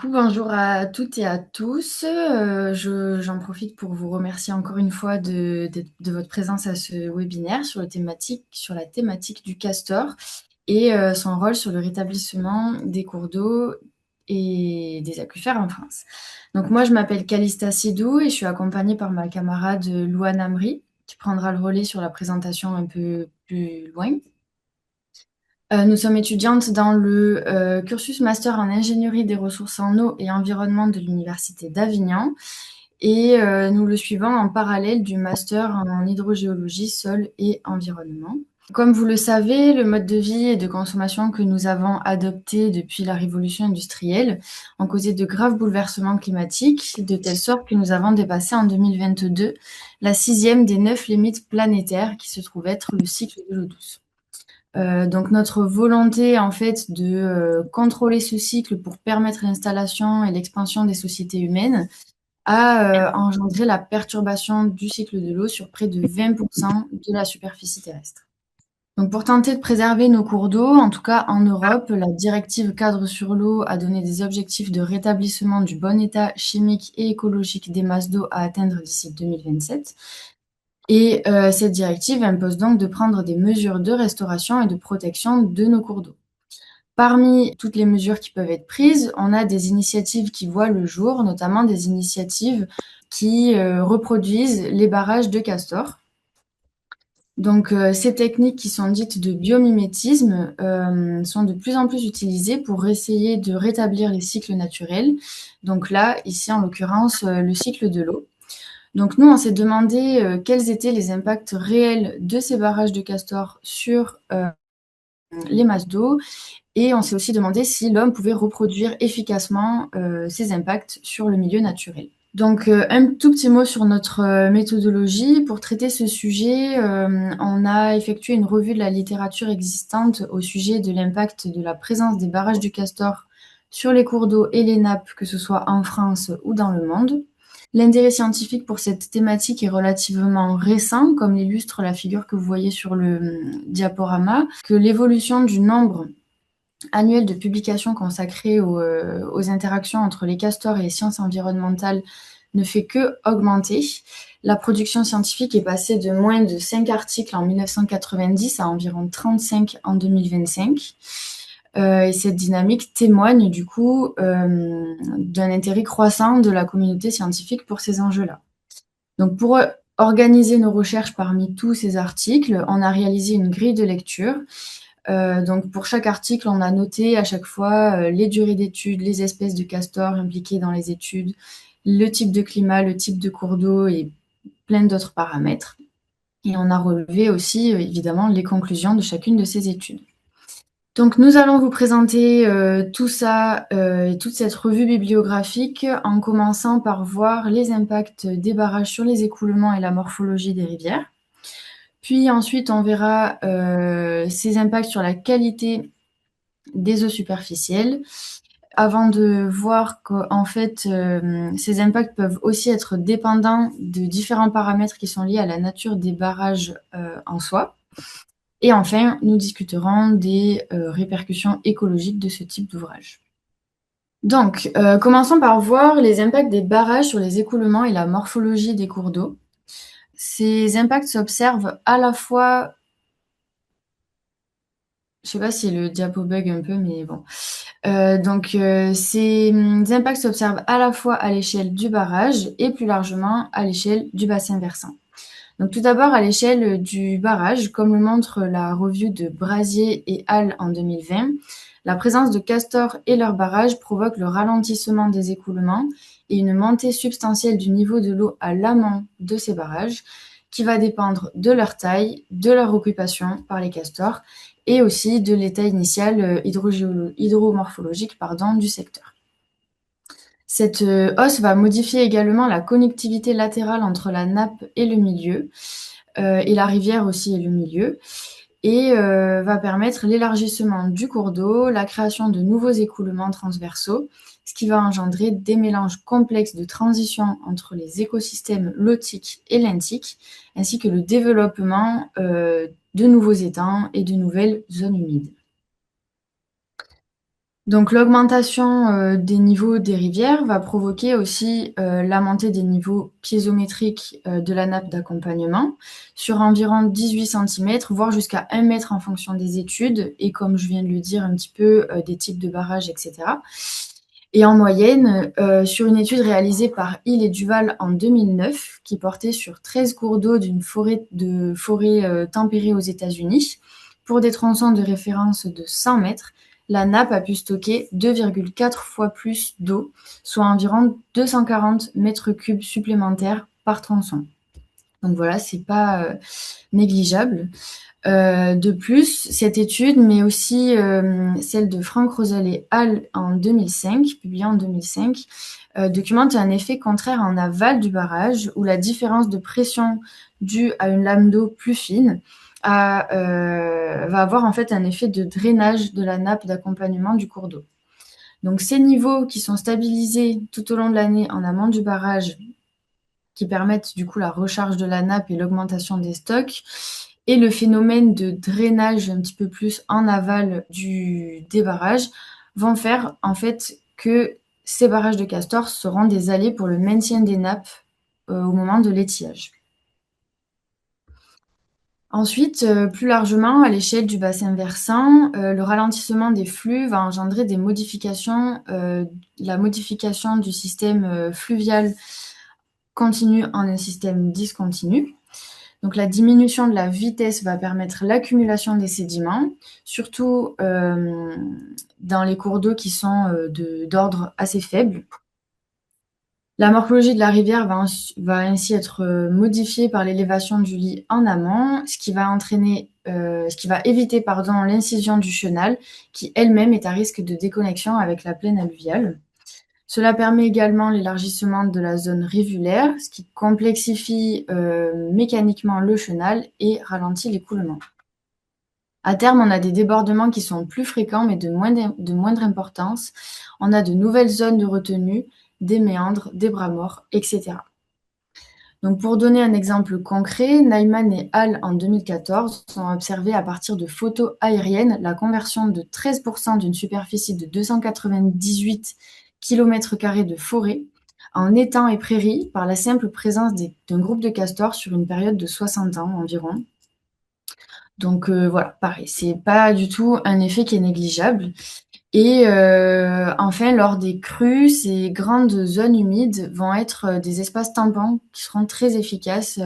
Bonjour à toutes et à tous. J'en profite pour vous remercier encore une fois de votre présence à ce webinaire sur la thématique du castor et son rôle sur le rétablissement des cours d'eau et des aquifères en France. Donc moi, je m'appelle Calista Sidou et je suis accompagnée par ma camarade Louane Amri, qui prendra le relais sur la présentation un peu plus loin. Nous sommes étudiantes dans le cursus master en ingénierie des ressources en eau et environnement de l'Université d'Avignon et nous le suivons en parallèle du master en hydrogéologie, sol et environnement. Comme vous le savez, le mode de vie et de consommation que nous avons adopté depuis la révolution industrielle ont causé de graves bouleversements climatiques, de telle sorte que nous avons dépassé en 2022 la sixième des 9 limites planétaires qui se trouve être le cycle de l'eau douce. Donc notre volonté en fait de contrôler ce cycle pour permettre l'installation et l'expansion des sociétés humaines a engendré la perturbation du cycle de l'eau sur près de 20% de la superficie terrestre. Donc pour tenter de préserver nos cours d'eau, en tout cas en Europe, la directive cadre sur l'eau a donné des objectifs de rétablissement du bon état chimique et écologique des masses d'eau à atteindre d'ici 2027. Et cette directive impose donc de prendre des mesures de restauration et de protection de nos cours d'eau. Parmi toutes les mesures qui peuvent être prises, on a des initiatives qui voient le jour, notamment des initiatives qui reproduisent les barrages de castor. Donc ces techniques qui sont dites de biomimétisme sont de plus en plus utilisées pour essayer de rétablir les cycles naturels. Donc là, ici en l'occurrence, le cycle de l'eau. Donc nous, on s'est demandé quels étaient les impacts réels de ces barrages de castor sur les masses d'eau et on s'est aussi demandé si l'homme pouvait reproduire efficacement ces impacts sur le milieu naturel. Donc un tout petit mot sur notre méthodologie. Pour traiter ce sujet, on a effectué une revue de la littérature existante au sujet de l'impact de la présence des barrages du castor sur les cours d'eau et les nappes, que ce soit en France ou dans le monde. L'intérêt scientifique pour cette thématique est relativement récent, comme l'illustre la figure que vous voyez sur le diaporama, que l'évolution du nombre annuel de publications consacrées aux interactions entre les castors et les sciences environnementales ne fait que augmenter. La production scientifique est passée de moins de 5 articles en 1990 à environ 35 en 2025. Et cette dynamique témoigne du coup d'un intérêt croissant de la communauté scientifique pour ces enjeux-là. Donc pour organiser nos recherches parmi tous ces articles, on a réalisé une grille de lecture. Donc pour chaque article, on a noté à chaque fois les durées d'études, les espèces de castors impliquées dans les études, le type de climat, le type de cours d'eau et plein d'autres paramètres. Et on a relevé aussi évidemment les conclusions de chacune de ces études. Donc nous allons vous présenter tout ça et toute cette revue bibliographique en commençant par voir les impacts des barrages sur les écoulements et la morphologie des rivières. Puis ensuite, on verra ces impacts sur la qualité des eaux superficielles, avant de voir qu'en fait, ces impacts peuvent aussi être dépendants de différents paramètres qui sont liés à la nature des barrages en soi. Et enfin, nous discuterons des répercussions écologiques de ce type d'ouvrage. Donc, commençons par voir les impacts des barrages sur les écoulements et la morphologie des cours d'eau. Ces impacts s'observent à la fois, je ne sais pas si le diapo bug un peu, mais bon. Ces impacts s'observent à la fois à l'échelle du barrage et plus largement à l'échelle du bassin versant. Donc tout d'abord à l'échelle du barrage, comme le montre la review de Brasier et al. En 2020, la présence de castors et leur barrage provoque le ralentissement des écoulements et une montée substantielle du niveau de l'eau à l'amont de ces barrages, qui va dépendre de leur taille, de leur occupation par les castors et aussi de l'état initial hydromorphologique du secteur. Cette hausse va modifier également la connectivité latérale entre la nappe et le milieu, et la rivière aussi et le milieu, et va permettre l'élargissement du cours d'eau, la création de nouveaux écoulements transversaux, ce qui va engendrer des mélanges complexes de transition entre les écosystèmes lotiques et lentiques, ainsi que le développement de nouveaux étangs et de nouvelles zones humides. Donc l'augmentation des niveaux des rivières va provoquer aussi la montée des niveaux piézométriques de la nappe d'accompagnement sur environ 18 cm, voire jusqu'à 1 mètre en fonction des études et comme je viens de le dire un petit peu des types de barrages, etc. Et en moyenne, sur une étude réalisée par Hill et Duval en 2009, qui portait sur 13 cours d'eau d'une forêt tempérée aux États-Unis, pour des tronçons de référence de 100 mètres, la nappe a pu stocker 2,4 fois plus d'eau, soit environ 240 mètres cubes supplémentaires par tronçon. Donc voilà, c'est pas négligeable. De plus, cette étude, mais aussi celle de Frank Rosel et al. En 2005, publiée en 2005, documente un effet contraire en aval du barrage, où la différence de pression due à une lame d'eau plus fine va avoir en fait un effet de drainage de la nappe d'accompagnement du cours d'eau. Donc ces niveaux qui sont stabilisés tout au long de l'année en amont du barrage, qui permettent du coup la recharge de la nappe et l'augmentation des stocks, et le phénomène de drainage un petit peu plus en aval des barrages vont faire en fait que ces barrages de castor seront des allées pour le maintien des nappes au moment de l'étiage. Ensuite, plus largement, à l'échelle du bassin versant, le ralentissement des flux va engendrer la modification du système fluvial continu en un système discontinu. Donc la diminution de la vitesse va permettre l'accumulation des sédiments, surtout dans les cours d'eau qui sont d'ordre assez faible. La morphologie de la rivière va ainsi être modifiée par l'élévation du lit en amont, ce qui va éviter l'incision du chenal, qui elle-même est à risque de déconnexion avec la plaine alluviale. Cela permet également l'élargissement de la zone rivulaire, ce qui complexifie mécaniquement le chenal et ralentit l'écoulement. À terme, on a des débordements qui sont plus fréquents mais de moindre importance. On a de nouvelles zones de retenue, des méandres, des bras morts, etc. Donc pour donner un exemple concret, Neumann et Hall en 2014 ont observé à partir de photos aériennes la conversion de 13% d'une superficie de 298 km² de forêt en étangs et prairies par la simple présence d'un groupe de castors sur une période de 60 ans environ. Donc voilà, pareil, c'est pas du tout un effet qui est négligeable. Et enfin, lors des crues, ces grandes zones humides vont être des espaces tampons qui seront très efficaces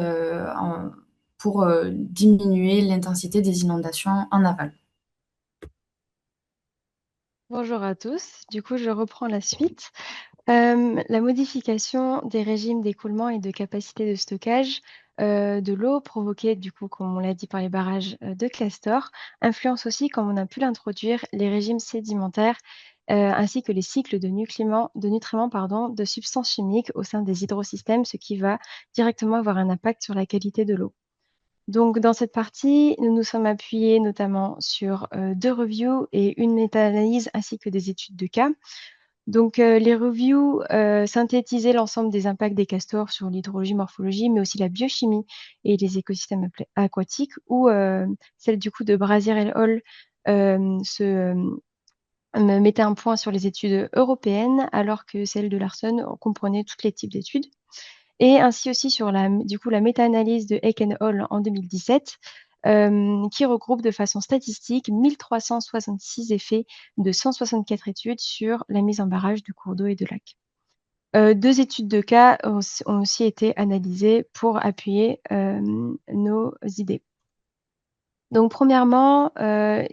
pour diminuer l'intensité des inondations en aval. Bonjour à tous. Du coup, je reprends la suite. La modification des régimes d'écoulement et de capacité de stockage de l'eau provoquée, du coup, comme on l'a dit, par les barrages de Castor, influence aussi, comme on a pu l'introduire, les régimes sédimentaires ainsi que les cycles de nutriments, pardon, de substances chimiques au sein des hydrosystèmes, ce qui va directement avoir un impact sur la qualité de l'eau. Donc, dans cette partie, nous nous sommes appuyés notamment sur 2 reviews et une méta-analyse ainsi que des études de cas. Donc, les reviews synthétisaient l'ensemble des impacts des castors sur l'hydrologie, morphologie, mais aussi la biochimie et les écosystèmes aquatiques, ou celle du coup de Brazier et Hall me mettait un point sur les études européennes, alors que celle de Larson comprenait tous les types d'études. Et ainsi aussi sur la méta-analyse de Eck et al. En 2017, qui regroupe de façon statistique 1366 effets de 164 études sur la mise en barrage de cours d'eau et de lacs. 2 études de cas ont aussi été analysées pour appuyer nos idées. Donc premièrement, 2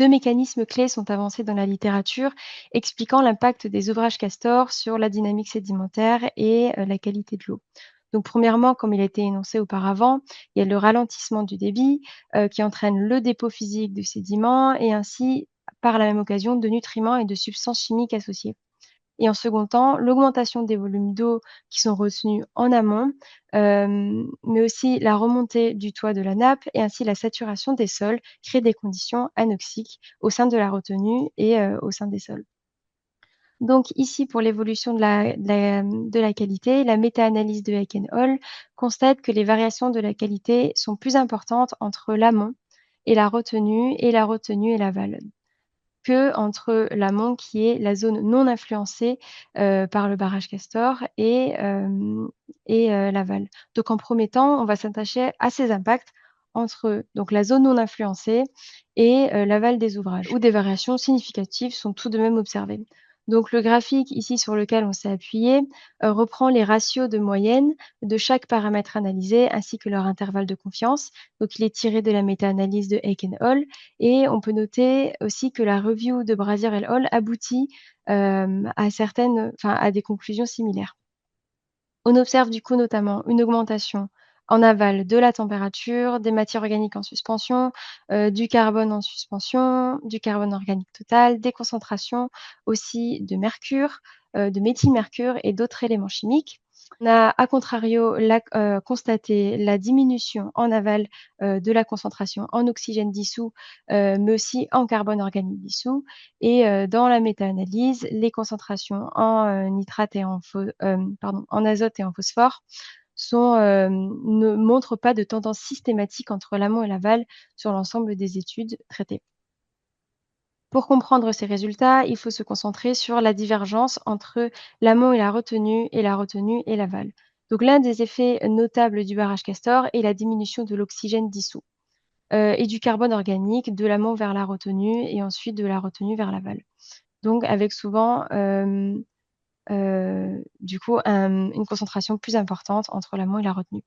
mécanismes clés sont avancés dans la littérature, expliquant l'impact des ouvrages Castor sur la dynamique sédimentaire et la qualité de l'eau. Donc premièrement, comme il a été énoncé auparavant, il y a le ralentissement du débit, qui entraîne le dépôt physique de sédiments et ainsi, par la même occasion, de nutriments et de substances chimiques associées. Et en second temps, l'augmentation des volumes d'eau qui sont retenus en amont, mais aussi la remontée du toit de la nappe et ainsi la saturation des sols crée des conditions anoxiques au sein de la retenue et au sein des sols. Donc ici, pour l'évolution de la qualité, la méta-analyse de Eck et al. Constate que les variations de la qualité sont plus importantes entre l'amont et la retenue et l'aval. qu'entre l'amont, qui est la zone non influencée par le barrage Castor, et l'aval. Donc en premier temps, on va s'attacher à ces impacts entre donc la zone non influencée et l'aval des ouvrages, où des variations significatives sont tout de même observées. Donc le graphique ici sur lequel on s'est appuyé reprend les ratios de moyenne de chaque paramètre analysé ainsi que leur intervalle de confiance. Donc il est tiré de la méta-analyse de Aiken Hall, et on peut noter aussi que la review de Brazier et Hall aboutit à des conclusions similaires. On observe du coup notamment une augmentation en aval de la température, des matières organiques en suspension, du carbone en suspension, du carbone organique total, des concentrations aussi de mercure, de méthylmercure et d'autres éléments chimiques. On a à contrario constaté la diminution en aval de la concentration en oxygène dissous, mais aussi en carbone organique dissous. Et dans la méta-analyse, les concentrations en nitrate et en azote et en phosphore ne montrent pas de tendance systématique entre l'amont et l'aval sur l'ensemble des études traitées. Pour comprendre ces résultats, il faut se concentrer sur la divergence entre l'amont et la retenue et l'aval. Donc l'un des effets notables du barrage Castor est la diminution de l'oxygène dissous et du carbone organique de l'amont vers la retenue et ensuite de la retenue vers l'aval. Donc avec souvent du coup une concentration plus importante entre l'amont et la retenue.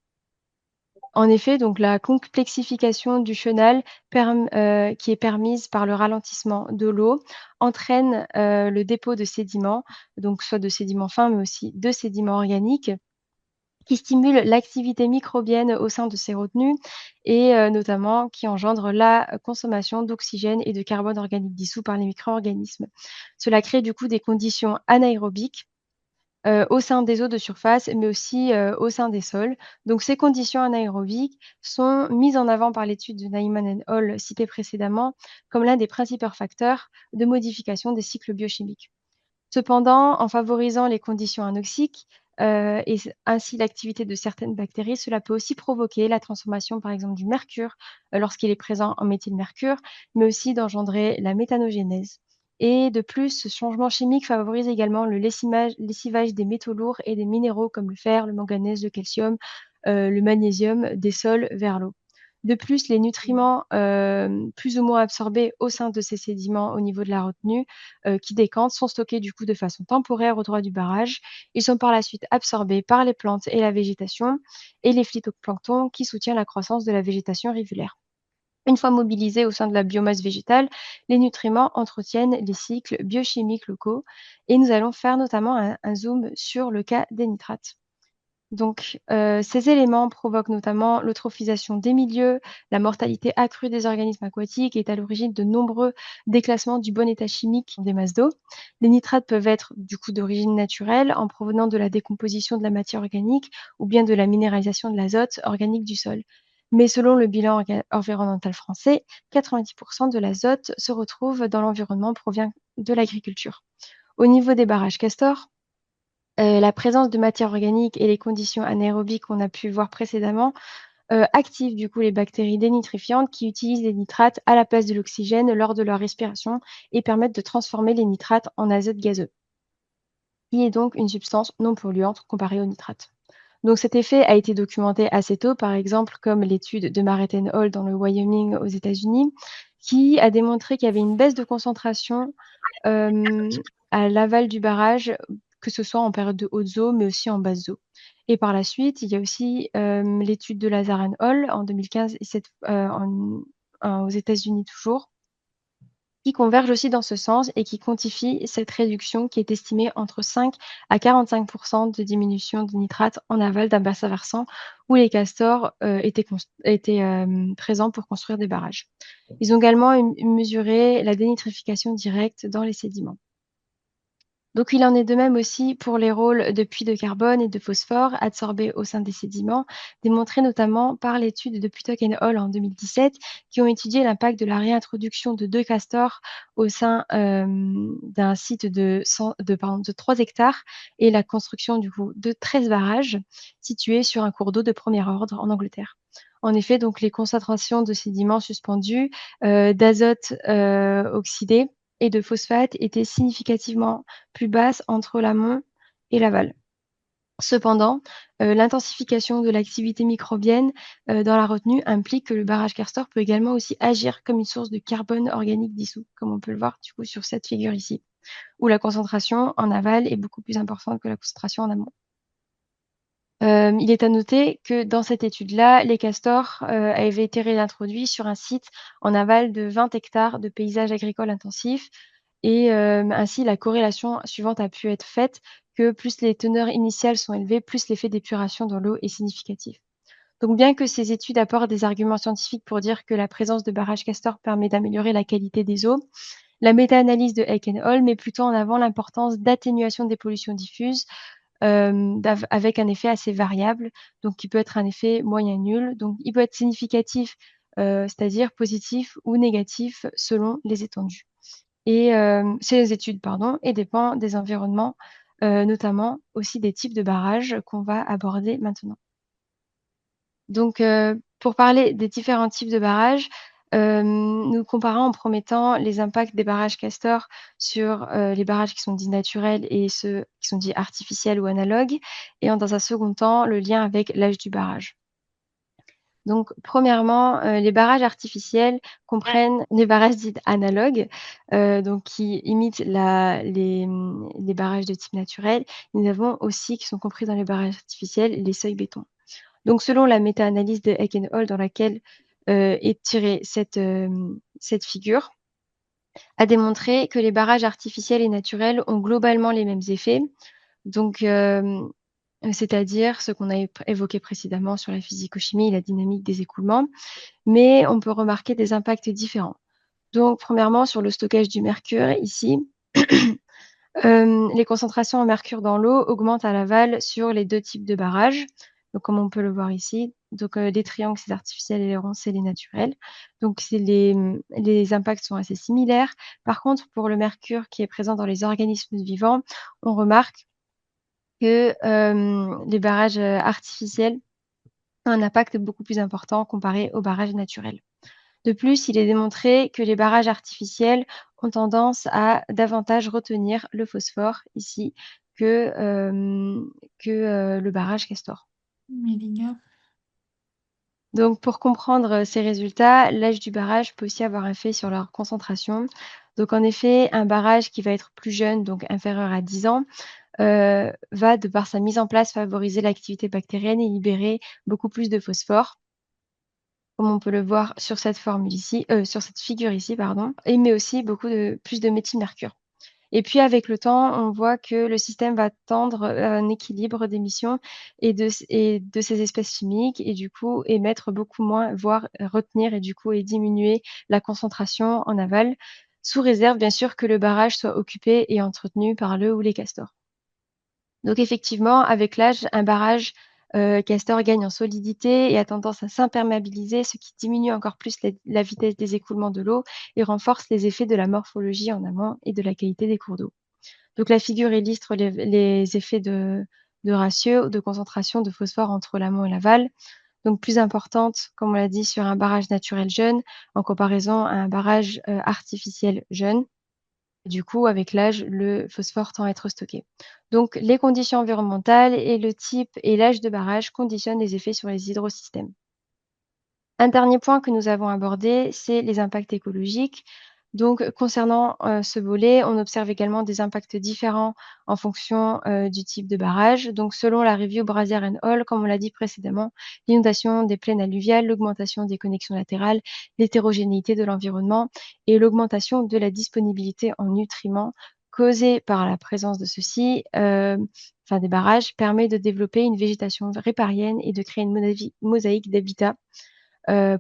En effet, donc la complexification du chenal qui est permise par le ralentissement de l'eau entraîne le dépôt de sédiments, donc soit de sédiments fins, mais aussi de sédiments organiques, qui stimulent l'activité microbienne au sein de ces retenues et notamment qui engendrent la consommation d'oxygène et de carbone organique dissous par les micro-organismes. Cela crée du coup des conditions anaérobiques au sein des eaux de surface, mais aussi au sein des sols. Donc ces conditions anaérobiques sont mises en avant par l'étude de Nyman et Hall citée précédemment comme l'un des principaux facteurs de modification des cycles biochimiques. Cependant, en favorisant les conditions anoxiques et ainsi l'activité de certaines bactéries, cela peut aussi provoquer la transformation, par exemple, du mercure lorsqu'il est présent en méthylmercure, mais aussi d'engendrer la méthanogénèse. Et de plus, ce changement chimique favorise également le lessivage des métaux lourds et des minéraux comme le fer, le manganèse, le calcium, le magnésium des sols vers l'eau. De plus, les nutriments plus ou moins absorbés au sein de ces sédiments au niveau de la retenue qui décantent sont stockés du coup de façon temporaire au droit du barrage. Ils sont par la suite absorbés par les plantes et la végétation et les phytoplanctons qui soutiennent la croissance de la végétation rivulaire. Une fois mobilisés au sein de la biomasse végétale, les nutriments entretiennent les cycles biochimiques locaux et nous allons faire notamment un zoom sur le cas des nitrates. Donc, ces éléments provoquent notamment l'eutrophisation des milieux, la mortalité accrue des organismes aquatiques et est à l'origine de nombreux déclassements du bon état chimique des masses d'eau. Les nitrates peuvent être du coup d'origine naturelle en provenant de la décomposition de la matière organique ou bien de la minéralisation de l'azote organique du sol. Mais selon le bilan environnemental français, 90% de l'azote se retrouve dans l'environnement provient de l'agriculture. Au niveau des barrages Castor, la présence de matière organique et les conditions anaérobiques qu'on a pu voir précédemment activent du coup les bactéries dénitrifiantes qui utilisent les nitrates à la place de l'oxygène lors de leur respiration et permettent de transformer les nitrates en azote gazeux, qui est donc une substance non polluante comparée aux nitrates. Donc cet effet a été documenté assez tôt, par exemple comme l'étude de Marret et Hall dans le Wyoming aux États-Unis, qui a démontré qu'il y avait une baisse de concentration à l'aval du barrage, que ce soit en période de hautes eaux, mais aussi en basses eaux. Et par la suite, il y a aussi l'étude de Lazar et Hall en 2015 et aux États-Unis toujours, qui convergent aussi dans ce sens et qui quantifient cette réduction qui est estimée entre 5 à 45% de diminution de nitrate en aval d'un bassin versant où les castors étaient présents pour construire des barrages. Ils ont également mesuré la dénitrification directe dans les sédiments. Donc il en est de même aussi pour les rôles de puits de carbone et de phosphore absorbés au sein des sédiments, démontrés notamment par l'étude de Puttock et Hall en 2017, qui ont étudié l'impact de la réintroduction de 2 castors au sein d'un site de 3 hectares et la construction du coup de 13 barrages situés sur un cours d'eau de premier ordre en Angleterre. En effet, donc les concentrations de sédiments suspendus, d'azote oxydé et de phosphate étaient significativement plus basses entre l'amont et l'aval. Cependant, l'intensification de l'activité microbienne, dans la retenue implique que le barrage Castor peut également aussi agir comme une source de carbone organique dissous, comme on peut le voir du coup sur cette figure ici, où la concentration en aval est beaucoup plus importante que la concentration en amont. Il est à noter que dans cette étude-là, les castors, avaient été réintroduits sur un site en aval de 20 hectares de paysages agricoles intensifs et ainsi la corrélation suivante a pu être faite que plus les teneurs initiales sont élevées, plus l'effet d'épuration dans l'eau est significatif. Donc bien que ces études apportent des arguments scientifiques pour dire que la présence de barrages castors permet d'améliorer la qualité des eaux, la méta-analyse de Heck et Hall met plutôt en avant l'importance d'atténuation des pollutions diffuses, avec un effet assez variable, donc qui peut être un effet moyen nul. Donc il peut être significatif, c'est-à-dire positif ou négatif selon les étendues et c'est les études pardon et dépend des environnements, notamment aussi des types de barrages qu'on va aborder maintenant. Donc pour parler des différents types de barrages, nous comparons en premier temps les impacts des barrages castors sur, les barrages qui sont dits naturels et ceux qui sont dits artificiels ou analogues et dans un second temps, le lien avec l'âge du barrage. Donc premièrement, les barrages artificiels comprennent les barrages dits analogues, donc qui imitent les barrages de type naturel. Nous avons aussi, qui sont compris dans les barrages artificiels, les seuils béton. Donc selon la méta-analyse de Heck et Hall dans laquelle, est tirée cette figure, a démontré que les barrages artificiels et naturels ont globalement les mêmes effets. Donc c'est-à-dire ce qu'on a évoqué précédemment sur la physico-chimie et la dynamique des écoulements, mais on peut remarquer des impacts différents. Donc premièrement sur le stockage du mercure ici, les concentrations en mercure dans l'eau augmentent à l'aval sur les 2 types de barrages. Donc comme on peut le voir ici, donc les triangles, c'est artificiel et les ronds, c'est les naturels. Donc c'est les impacts sont assez similaires. Par contre, pour le mercure qui est présent dans les organismes vivants, on remarque que, les barrages, artificiels ont un impact beaucoup plus important comparé aux barrages naturels. De plus, il est démontré que les barrages artificiels ont tendance à davantage retenir le phosphore ici que, le barrage Castor. Mélinga. Donc pour comprendre, ces résultats, l'âge du barrage peut aussi avoir un effet sur leur concentration. Donc en effet, un barrage qui va être plus jeune, donc inférieur à 10 ans, va, de par sa mise en place, favoriser l'activité bactérienne et libérer beaucoup plus de phosphore, comme on peut le voir sur cette formule ici, sur cette figure ici, pardon, et mais aussi plus de méthylmercure. Et puis avec le temps, on voit que le système va tendre à un équilibre d'émissions et de ces espèces chimiques et du coup émettre beaucoup moins, voire retenir et du coup et diminuer la concentration en aval, sous réserve bien sûr que le barrage soit occupé et entretenu par le ou les castors. Donc effectivement, avec l'âge, un barrage, castor gagne en solidité et a tendance à s'imperméabiliser, ce qui diminue encore plus la vitesse des écoulements de l'eau et renforce les effets de la morphologie en amont et de la qualité des cours d'eau. Donc la figure illustre les effets de ratio, de concentration de phosphore entre l'amont et l'aval, donc plus importante, comme on l'a dit, sur un barrage naturel jeune en comparaison à un barrage, artificiel jeune. Du coup, avec l'âge, le phosphore tend à être stocké. Donc, les conditions environnementales et le type et l'âge de barrage conditionnent les effets sur les hydrosystèmes. Un dernier point que nous avons abordé, c'est les impacts écologiques. Donc, concernant ce volet, on observe également des impacts différents en fonction du type de barrage. Donc, selon la review Brazier and Hall, comme on l'a dit précédemment, l'inondation des plaines alluviales, l'augmentation des connexions latérales, l'hétérogénéité de l'environnement et l'augmentation de la disponibilité en nutriments causée par la présence de ceux-ci, enfin des barrages, permet de développer une végétation riparienne et de créer une mosaïque d'habitats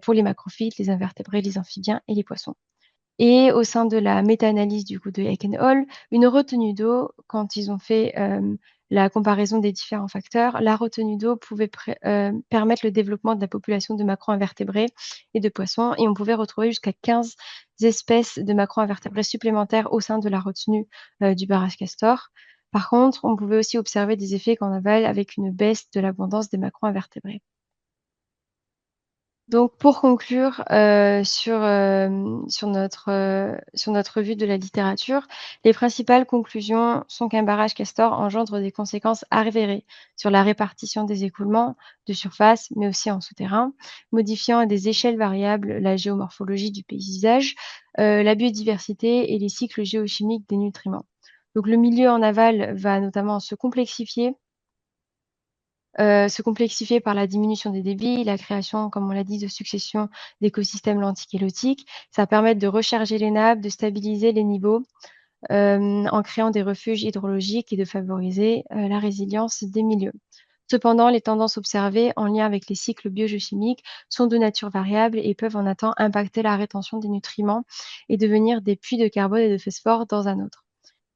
pour les macrophytes, les invertébrés, les amphibiens et les poissons. Et au sein de la méta-analyse du coup de Heck et Hall, une retenue d'eau, quand ils ont fait la comparaison des différents facteurs, la retenue d'eau pouvait permettre le développement de la population de macro-invertébrés et de poissons, et on pouvait retrouver jusqu'à 15 espèces de macro-invertébrés supplémentaires au sein de la retenue du barrage Castor. Par contre, on pouvait aussi observer des effets qu'en aval avec une baisse de l'abondance des macro-invertébrés. Donc pour conclure, sur notre vue de la littérature, les principales conclusions sont qu'un barrage castor engendre des conséquences avérées sur la répartition des écoulements de surface, mais aussi en souterrain, modifiant à des échelles variables la géomorphologie du paysage, la biodiversité et les cycles géochimiques des nutriments. Donc le milieu en aval va notamment se complexifier par la diminution des débits, la création, comme on l'a dit, de successions d'écosystèmes lentichélotiques. Ça va permettre de recharger les nappes, de stabiliser les niveaux, en créant des refuges hydrologiques et de favoriser, la résilience des milieux. Cependant, les tendances observées en lien avec les cycles biogéochimiques sont de nature variable et peuvent en un temps impacter la rétention des nutriments et devenir des puits de carbone et de phosphore dans un autre.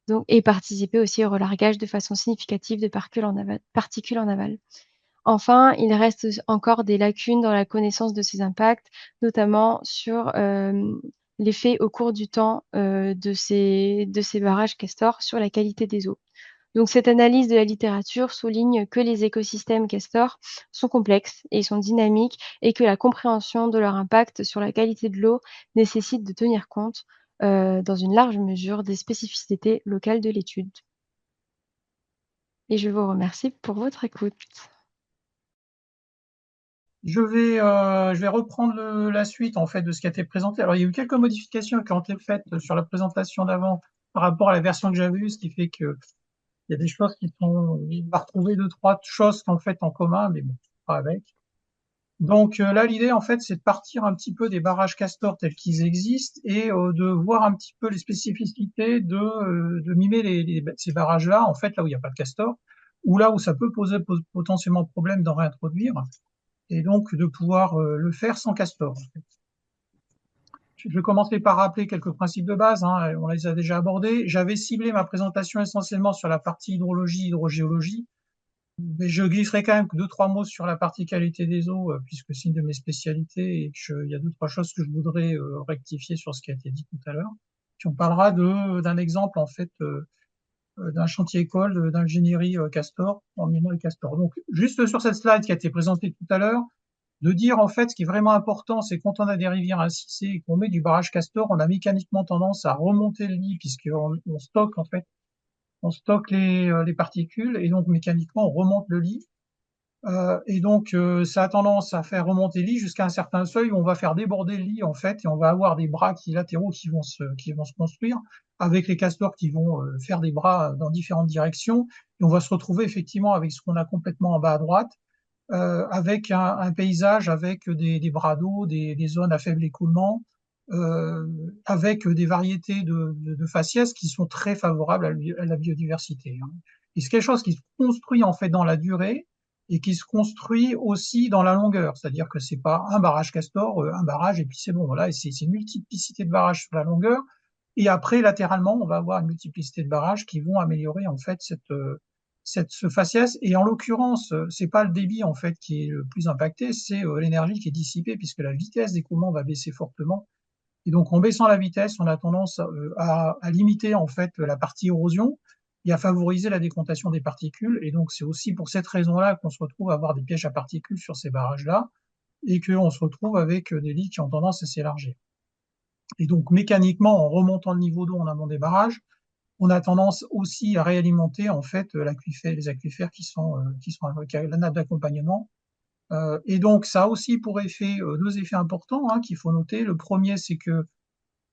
Donc et participer aussi au relargage de façon significative de particules en aval. Enfin, il reste encore des lacunes dans la connaissance de ces impacts, notamment sur, l'effet au cours du temps, de ces barrages castors sur la qualité des eaux. Donc cette analyse de la littérature souligne que les écosystèmes castors sont complexes et sont dynamiques et que la compréhension de leur impact sur la qualité de l'eau nécessite de tenir compte, dans une large mesure des spécificités locales de l'étude. Et je vous remercie pour votre écoute. Je vais reprendre la suite en fait de ce qui a été présenté. Alors, il y a eu quelques modifications qui ont été faites sur la présentation d'avant par rapport à la version que j'avais eue, ce qui fait que il y a des choses qui sont, il va retrouver deux, trois choses en fait en commun, mais bon, pas avec. Donc là, l'idée en fait, c'est de partir un petit peu des barrages castors tels qu'ils existent et de voir un petit peu les spécificités de mimer ces barrages-là, en fait, là où il n'y a pas de castor, ou là où ça peut poser potentiellement problème d'en réintroduire et donc de pouvoir le faire sans castor. En fait. Je vais commencer par rappeler quelques principes de base, hein, on les a déjà abordés. J'avais ciblé ma présentation essentiellement sur la partie hydrologie, hydrogéologie, mais je glisserai quand même que deux, trois mots sur la partie qualité des eaux, puisque c'est une de mes spécialités et qu'il y a deux, trois choses que je voudrais rectifier sur ce qui a été dit tout à l'heure. Puis on parlera d'un exemple, en fait, d'un chantier école d'ingénierie Castor, en minant les Castor. Donc, juste sur cette slide qui a été présentée tout à l'heure, de dire en fait ce qui est vraiment important, c'est quand on a des rivières incissées et qu'on met du barrage Castor, on a mécaniquement tendance à remonter le lit puisqu'on stocke en fait, on stocke les particules et donc mécaniquement on remonte le lit. Et donc ça a tendance à faire remonter le lit jusqu'à un certain seuil où on va faire déborder le lit en fait et on va avoir des bras latéraux qui vont se construire avec les castors qui vont faire des bras dans différentes directions et on va se retrouver effectivement avec ce qu'on a complètement en bas à droite avec un paysage avec des bras d'eau, des zones à faible écoulement, avec des variétés de faciès qui sont très favorables à la biodiversité. Hein. Et c'est quelque chose qui se construit en fait dans la durée et qui se construit aussi dans la longueur. C'est-à-dire que c'est pas un barrage castor, un barrage et puis c'est bon. Voilà, et c'est une multiplicité de barrages sur la longueur. Et après, latéralement, on va avoir une multiplicité de barrages qui vont améliorer en fait ce faciès. Et en l'occurrence, c'est pas le débit en fait qui est le plus impacté, c'est l'énergie qui est dissipée puisque la vitesse d'écoulement va baisser fortement. Et donc, en baissant la vitesse, on a tendance à limiter en fait la partie érosion et à favoriser la décontaction des particules. Et donc, c'est aussi pour cette raison-là qu'on se retrouve à avoir des pièges à particules sur ces barrages-là et qu'on se retrouve avec des lits qui ont tendance à s'élargir. Et donc, mécaniquement, en remontant le niveau d'eau en amont des barrages, on a tendance aussi à réalimenter en fait les aquifères qui sont avec la nappe d'accompagnement. Et donc, ça a aussi pour effet deux effets importants hein, qu'il faut noter. Le premier, c'est que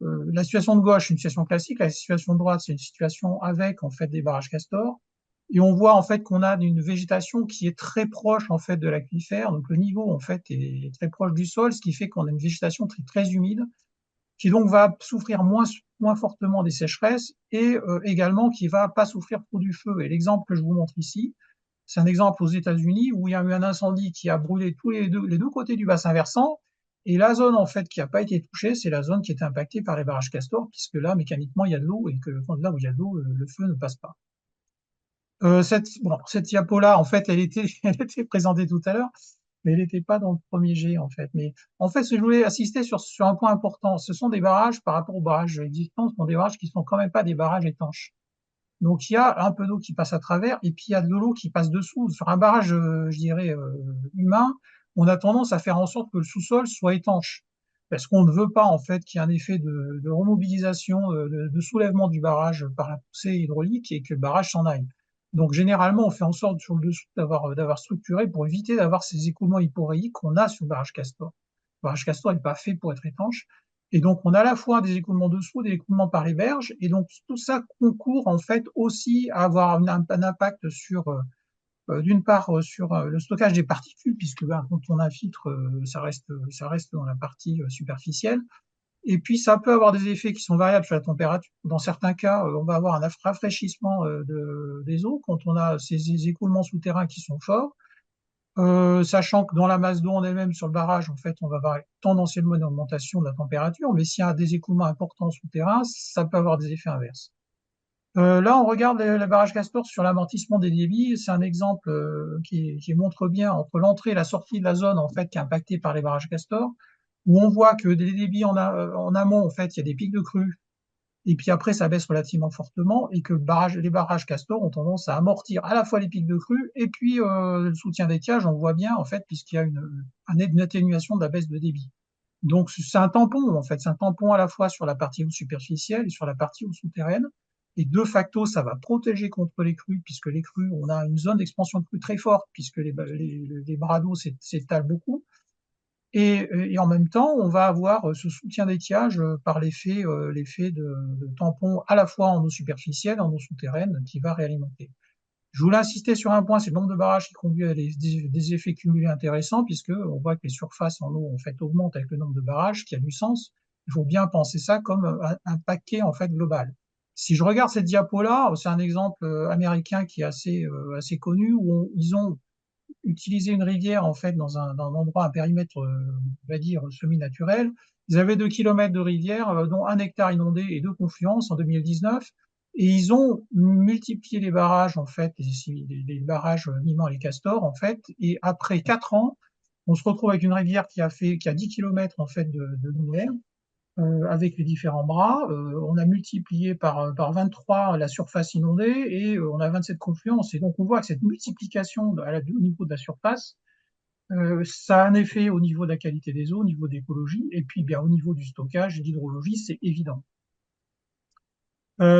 la situation de gauche, c'est une situation classique. La situation de droite, c'est une situation avec en fait des barrages castors. Et on voit en fait qu'on a une végétation qui est très proche en fait de l'aquifère. Donc le niveau en fait est très proche du sol, ce qui fait qu'on a une végétation très, très humide, qui donc va souffrir moins fortement des sécheresses et également qui va pas souffrir trop du feu. Et l'exemple que je vous montre ici, c'est un exemple aux États-Unis où il y a eu un incendie qui a brûlé tous les deux côtés du bassin versant. Et la zone en fait qui n'a pas été touchée, c'est la zone qui était impactée par les barrages Castor, puisque là mécaniquement il y a de l'eau et que là où il y a de l'eau, le feu ne passe pas. Cette diapo-là, en fait, elle était présentée tout à l'heure, mais elle n'était pas dans le premier jet, en fait. Mais en fait, je voulais insister sur un point important. Ce sont des barrages, par rapport aux barrages existants, ce sont des barrages qui sont quand même pas des barrages étanches. Donc, il y a un peu d'eau qui passe à travers, et puis il y a de l'eau qui passe dessous. Sur un barrage, je dirais, humain, on a tendance à faire en sorte que le sous-sol soit étanche. Parce qu'on ne veut pas, en fait, qu'il y ait un effet de remobilisation, de soulèvement du barrage par la poussée hydraulique et que le barrage s'en aille. Donc, généralement, on fait en sorte sur le dessous d'avoir structuré pour éviter d'avoir ces écoulements hyporéiques qu'on a sur le barrage Castor. Le barrage Castor n'est pas fait pour être étanche. Et donc, on a à la fois des écoulements dessous, des écoulements par les berges. Et donc, tout ça concourt, en fait, aussi à avoir un impact sur, d'une part, sur le stockage des particules, puisque ben, quand on a un filtre, ça reste dans la partie superficielle. Et puis, ça peut avoir des effets qui sont variables sur la température. Dans certains cas, on va avoir un rafraîchissement des eaux quand on a ces écoulements souterrains qui sont forts. Sachant que dans la masse d'eau en elle-même sur le barrage, en fait, on va avoir tendanciellement une augmentation de la température, mais s'il y a des écoulements importants souterrains, ça peut avoir des effets inverses. Là, on regarde le barrage Castor sur l'amortissement des débits. C'est un exemple qui montre bien entre l'entrée et la sortie de la zone en fait qui est impactée par les barrages Castor, où on voit que des débits en amont, en fait, il y a des pics de crue, et puis après, ça baisse relativement fortement, et que les barrages Castor ont tendance à amortir à la fois les pics de crue et puis le soutien d'étiage, on voit bien en fait, puisqu'il y a une atténuation de la baisse de débit. Donc c'est un tampon en fait, c'est un tampon à la fois sur la partie eau superficielle et sur la partie eau souterraine. Et de facto, ça va protéger contre les crues, puisque les crues, on a une zone d'expansion de crue très forte, puisque les bras d'eau s'étalent beaucoup. Et en même temps, on va avoir ce soutien d'étiage par l'effet de tampon à la fois en eau superficielle, en eau souterraine, qui va réalimenter. Je voulais insister sur un point, c'est le nombre de barrages qui conduit à des effets cumulés intéressants, puisque on voit que les surfaces en eau en fait augmentent avec le nombre de barrages, ce qui a du sens. Il faut bien penser ça comme un paquet en fait global. Si je regarde cette diapo-là, c'est un exemple américain qui est assez connu, où ils ont utilisé une rivière en fait dans un endroit, un périmètre, on va dire, semi-naturel. Ils avaient 2 kilomètres de rivière, dont 1 hectare inondé et 2 confluences en 2019. Et ils ont multiplié les barrages, en fait, les barrages mimant les castors, en fait. Et après 4 ans, on se retrouve avec une rivière qui a 10 kilomètres, en fait, de linéaire, avec les différents bras. On a multiplié par 23 la surface inondée et on a 27 confluences. Et donc, on voit que cette multiplication au niveau de la surface, ça a un effet au niveau de la qualité des eaux, au niveau de l'écologie, et puis bien au niveau du stockage et de l'hydrologie, c'est évident.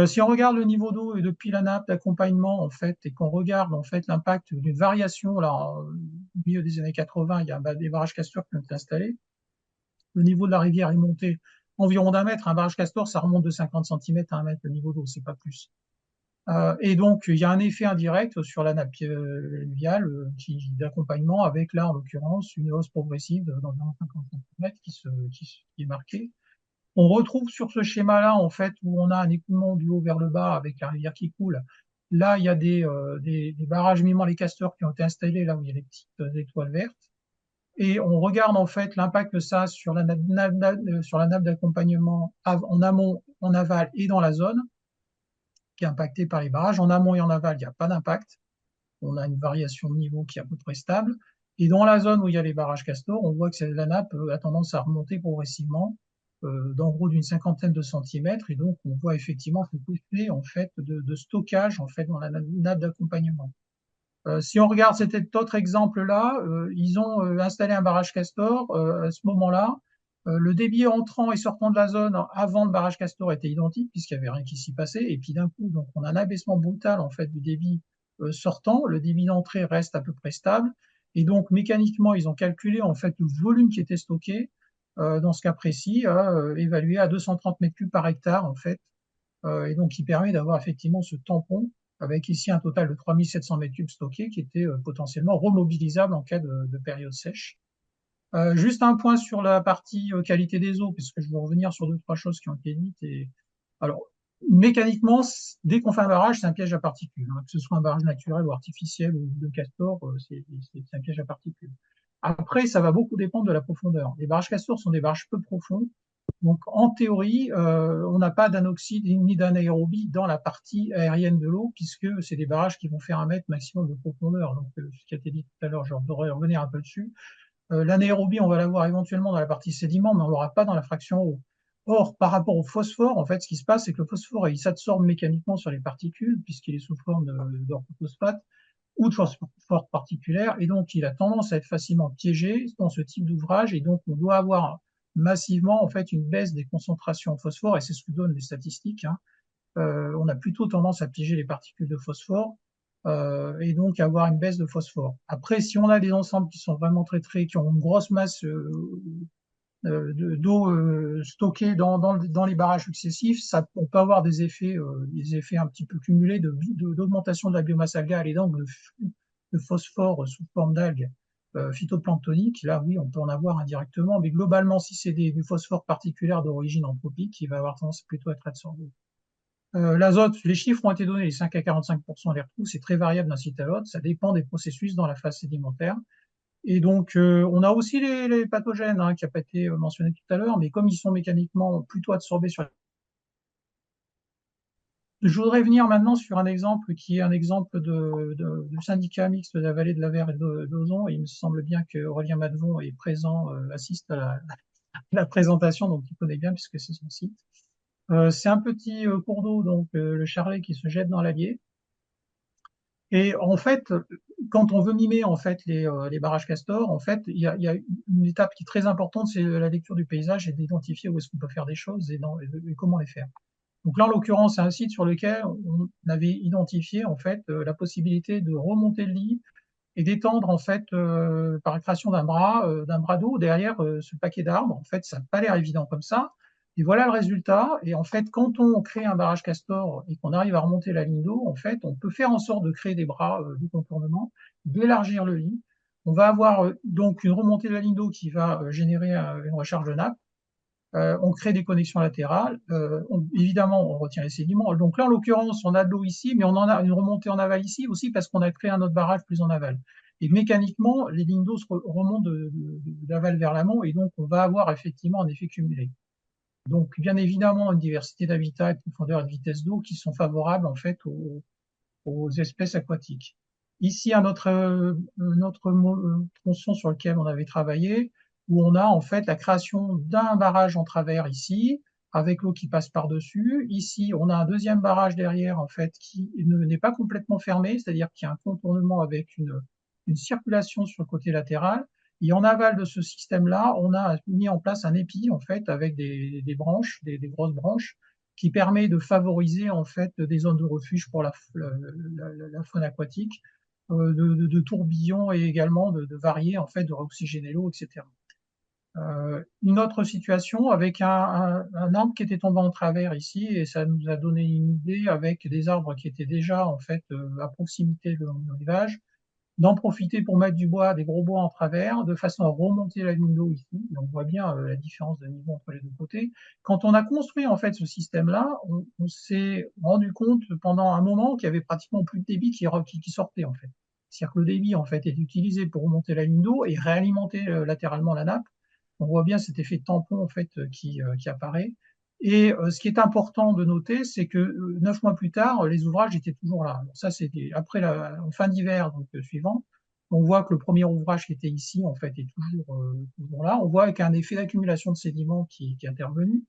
Si on regarde le niveau d'eau et depuis la nappe d'accompagnement, en fait, et qu'on regarde en fait l'impact d'une variation, là, au milieu des années 80, il y a des barrages Castor qui ont été installés. Le niveau de la rivière est monté environ d'1 mètre. Un barrage Castor, ça remonte de 50 cm à 1 mètre le niveau d'eau, c'est pas plus. Et donc, il y a un effet indirect sur la nappe pluviale d'accompagnement avec là, en l'occurrence, une hausse progressive d'environ 50 cm qui est marquée. On retrouve sur ce schéma-là, en fait, où on a un écoulement du haut vers le bas avec la rivière qui coule. Là, il y a des barrages mimant les castors qui ont été installés là où il y a les petites étoiles vertes. Et on regarde en fait l'impact que ça a sur la nappe d'accompagnement en amont, en aval et dans la zone, qui est impactée par les barrages. En amont et en aval, il n'y a pas d'impact. On a une variation de niveau qui est à peu près stable. Et dans la zone où il y a les barrages Castor, on voit que la nappe a tendance à remonter progressivement, d'en gros d'une cinquantaine de centimètres. Et donc, on voit effectivement cet effet en fait, de stockage en fait, dans la nappe d'accompagnement. Si on regarde cet autre exemple-là, ils ont installé un barrage Castor à ce moment-là. Le débit entrant et sortant de la zone avant le barrage Castor était identique puisqu'il n'y avait rien qui s'y passait. Et puis d'un coup, donc, on a un abaissement brutal en fait du débit sortant. Le débit d'entrée reste à peu près stable. Et donc mécaniquement, ils ont calculé en fait le volume qui était stocké dans ce cas précis, évalué à 230 mètres cubes par hectare en fait, et donc qui permet d'avoir effectivement ce tampon avec ici un total de 3700 mètres cubes stockés qui était potentiellement remobilisable en cas de période sèche. Juste un point sur la partie qualité des eaux, puisque je vais revenir sur 2, 3 choses qui ont été dites. Alors, mécaniquement, dès qu'on fait un barrage, c'est un piège à particules. Hein, que ce soit un barrage naturel ou artificiel ou de castor, c'est un piège à particules. Après, ça va beaucoup dépendre de la profondeur. Les barrages castor sont des barrages peu profonds. Donc, en théorie, on n'a pas d'anoxyde ni d'anaérobie dans la partie aérienne de l'eau, puisque c'est des barrages qui vont faire 1 mètre maximum de profondeur. Donc, ce qui a été dit tout à l'heure, je devrais revenir un peu dessus. L'anaérobie, on va l'avoir éventuellement dans la partie sédiment, mais on ne l'aura pas dans la fraction eau. Or, par rapport au phosphore, en fait, ce qui se passe, c'est que le phosphore, il s'absorbe mécaniquement sur les particules, puisqu'il est sous forme d'orthophosphate. ou de phosphore particulière, et donc il a tendance à être facilement piégé dans ce type d'ouvrage, et donc on doit avoir massivement en fait une baisse des concentrations en phosphore, et c'est ce que donnent les statistiques, hein. On a plutôt tendance à piéger les particules de phosphore, et donc avoir une baisse de phosphore. Après, si on a des ensembles qui sont vraiment très, qui ont une grosse masse d'eau stockée dans les barrages successifs, ça, on peut avoir des effets un petit peu cumulés d'augmentation de la biomasse algale, et donc de phosphore sous forme d'algues phytoplanctoniques. Là, oui, on peut en avoir indirectement, mais globalement, si c'est du phosphore particulier d'origine anthropique, il va avoir tendance plutôt à être absorbé. L'azote, les chiffres ont été donnés, les 5 à 45% d'air tout, c'est très variable d'un site à l'autre, ça dépend des processus dans la phase sédimentaire. Et donc, on a aussi les pathogènes, hein, qui n'a pas été mentionné tout à l'heure, mais comme ils sont mécaniquement plutôt absorbés sur... Je voudrais venir maintenant sur un exemple qui est un exemple du syndicat mixte de la vallée de l'Aver et d'Ozon. Il me semble bien que Aurélien Madevon est présent, assiste à la présentation, donc il connaît bien puisque c'est son site. C'est un petit cours d'eau, donc le Charlet, qui se jette dans l'Allier. Et en fait, quand on veut mimer en fait les barrages Castor, en fait, il y a une étape qui est très importante, c'est la lecture du paysage et d'identifier où est-ce qu'on peut faire des choses et comment les faire. Donc là, en l'occurrence, c'est un site sur lequel on avait identifié en fait la possibilité de remonter le lit et d'étendre en fait par la création d'un bras d'eau derrière ce paquet d'arbres. En fait, ça n'a pas l'air évident comme ça. Et voilà le résultat. Et en fait, quand on crée un barrage Castor et qu'on arrive à remonter la ligne d'eau, en fait, on peut faire en sorte de créer des bras de contournement, d'élargir le lit. On va avoir donc une remontée de la ligne d'eau qui va générer une recharge de nappe. On crée des connexions latérales. Évidemment, on retient les sédiments. Donc là, en l'occurrence, on a de l'eau ici, mais on en a une remontée en aval ici aussi parce qu'on a créé un autre barrage plus en aval. Et mécaniquement, les lignes d'eau remontent d'aval vers l'amont, et donc on va avoir effectivement un effet cumulé. Donc, bien évidemment, une diversité d'habitats, de profondeur et de vitesse d'eau qui sont favorables en fait aux espèces aquatiques. Ici, un autre tronçon sur lequel on avait travaillé, où on a en fait la création d'un barrage en travers ici, avec l'eau qui passe par-dessus. Ici, on a un deuxième barrage derrière, en fait, qui n'est pas complètement fermé, c'est-à-dire qu'il y a un contournement avec une circulation sur le côté latéral. Et en aval de ce système-là, on a mis en place un épi, en fait, avec des branches, des grosses branches, qui permet de favoriser en fait des zones de refuge pour la faune aquatique, de tourbillons, et également de varier en fait, de réoxygéner l'eau, etc. Une autre situation avec un arbre qui était tombé en travers ici, et ça nous a donné une idée avec des arbres qui étaient déjà en fait à proximité de rivage, d'en profiter pour mettre du bois, des gros bois en travers, de façon à remonter la ligne d'eau ici. Et on voit bien la différence de niveau entre les deux côtés. Quand on a construit en fait ce système-là, on s'est rendu compte pendant un moment qu'il y avait pratiquement plus de débit qui sortait en fait. C'est-à-dire que le débit en fait est utilisé pour remonter la ligne d'eau et réalimenter latéralement la nappe. On voit bien cet effet de tampon en fait qui apparaît. Et ce qui est important de noter, c'est que 9 mois plus tard, les ouvrages étaient toujours là. Alors ça, c'était après en fin d'hiver donc suivant. On voit que le premier ouvrage qui était ici, en fait, est toujours là. On voit qu'un effet d'accumulation de sédiments qui est intervenu.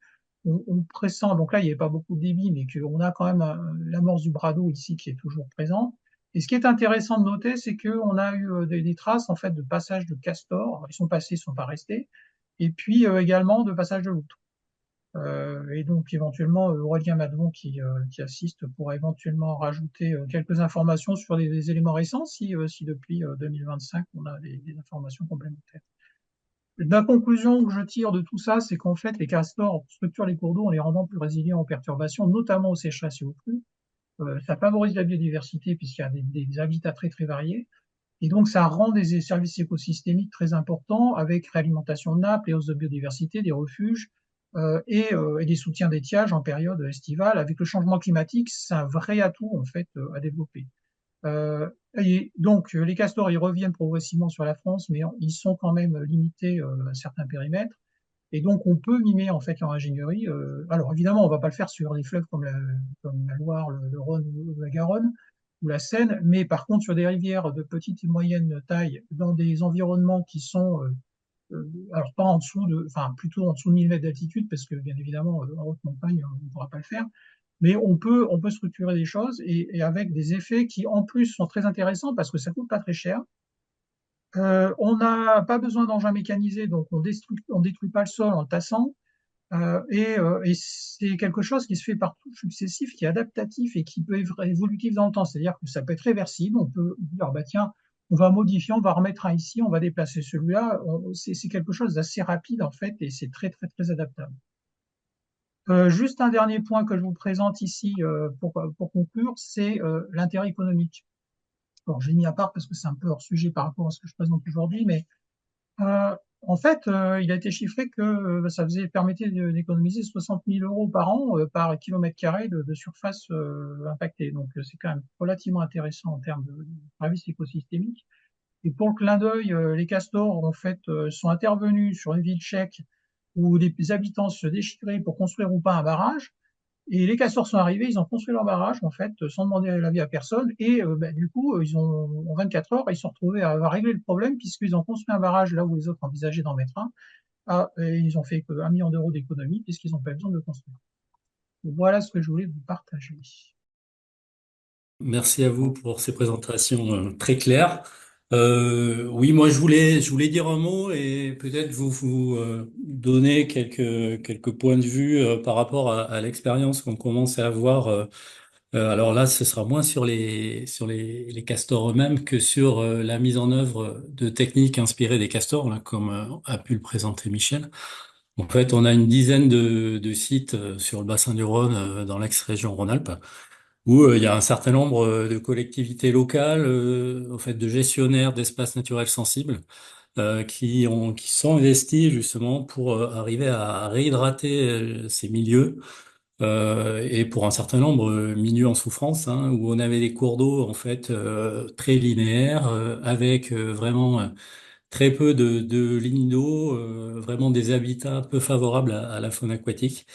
On pressent, donc là, il n'y avait pas beaucoup de débit, mais qu'on a quand même l'amorce du bras d'eau ici qui est toujours présent. Et ce qui est intéressant de noter, c'est qu'on a eu des traces en fait de passage de castors. Ils sont passés, ils ne sont pas restés. Et puis également de passage de loutre. Et donc éventuellement Aurélien Madevon qui assiste pourra éventuellement rajouter quelques informations sur des éléments récents si depuis 2025 on a des informations complémentaires. La conclusion que je tire de tout ça, c'est qu'en fait les castors structurent les cours d'eau en les rendant plus résilients aux perturbations, notamment aux sécheresses et aux crues. Ça favorise la biodiversité puisqu'il y a des habitats très variés. Et donc, ça rend des services écosystémiques très importants avec réalimentation de nappes, les hausses de biodiversité, des refuges et des soutiens d'étiage en période estivale. Avec le changement climatique, c'est un vrai atout en fait à développer. Et donc, les castors, ils reviennent progressivement sur la France, mais ils sont quand même limités à certains périmètres. Et donc, on peut mimer en fait leur ingénierie. Alors, évidemment, on ne va pas le faire sur des fleuves comme la Loire, le Rhône ou la Garonne ou la Seine, mais par contre, sur des rivières de petite et moyenne taille, dans des environnements qui sont, alors pas en dessous enfin plutôt en dessous de 1000 mètres d'altitude, parce que bien évidemment, en haute montagne, on ne pourra pas le faire, Mais on peut structurer des choses et avec des effets qui, en plus, sont très intéressants parce que ça coûte pas très cher. On n'a pas besoin d'engins mécanisés, donc on détruit pas le sol en le tassant. Et c'est quelque chose qui se fait par touches successives, qui est adaptatif et qui peut être évolutif dans le temps. C'est-à-dire que ça peut être réversible. On peut dire, bah tiens, on va modifier, on va remettre un ici, on va déplacer celui-là. C'est quelque chose d'assez rapide en fait, et c'est très très très adaptable. Juste un dernier point que je vous présente ici pour conclure, c'est l'intérêt économique. Alors, j'ai mis à part parce que c'est un peu hors sujet par rapport à ce que je présente aujourd'hui, mais en fait, il a été chiffré que permettait d'économiser 60 000 euros par an par kilomètre carré de surface impactée. Donc, c'est quand même relativement intéressant en termes de services écosystémiques. Et pour le clin d'œil, les castors en fait sont intervenus sur une ville tchèque où les habitants se déchiraient pour construire ou pas un barrage. Et les castors sont arrivés, ils ont construit leur barrage, en fait, sans demander l'avis à personne. Et du coup, en 24 heures, ils se sont retrouvés à régler le problème puisqu'ils ont construit un barrage là où les autres envisageaient d'en mettre un. Et ils ont fait que 1 million d'euros d'économie puisqu'ils n'ont pas besoin de le construire. Donc, voilà ce que je voulais vous partager. Merci à vous pour ces présentations très claires. Oui, moi je voulais dire un mot et peut-être vous donner quelques points de vue par rapport à l'expérience qu'on commence à avoir. Alors là, ce sera moins sur les castors eux-mêmes que sur la mise en œuvre de techniques inspirées des castors, là, comme a pu le présenter Michel. En fait, on a une dizaine de sites sur le bassin du Rhône, dans l'ex-région Rhône-Alpes, où il y a un certain nombre de collectivités locales, en fait, de gestionnaires d'espaces naturels sensibles, qui sont investis justement pour arriver à réhydrater ces milieux, et pour un certain nombre milieux en souffrance, hein, où on avait des cours d'eau en fait très linéaires, avec vraiment très peu de lignes d'eau, vraiment des habitats peu favorables à la faune aquatique.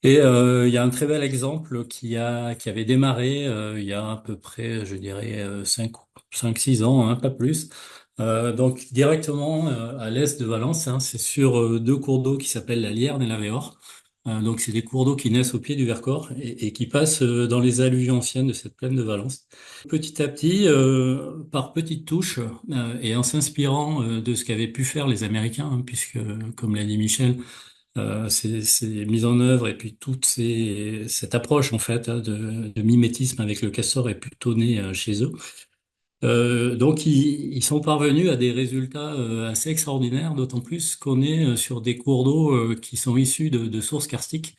Et il y a un très bel exemple qui avait démarré il y a à peu près, je dirais, 6 ans, hein, pas plus. Donc directement à l'est de Valence, hein, c'est sur deux cours d'eau qui s'appellent la Lierne et la Véore. Donc c'est des cours d'eau qui naissent au pied du Vercors et qui passent dans les alluvions anciennes de cette plaine de Valence. Petit à petit, par petites touches, et en s'inspirant de ce qu'avaient pu faire les Américains, hein, puisque, comme l'a dit Michel, ces mises en œuvre et puis cette approche en fait, hein, de mimétisme avec le castor est plutôt née chez eux. Donc ils sont parvenus à des résultats assez extraordinaires, d'autant plus qu'on est sur des cours d'eau qui sont issus de sources karstiques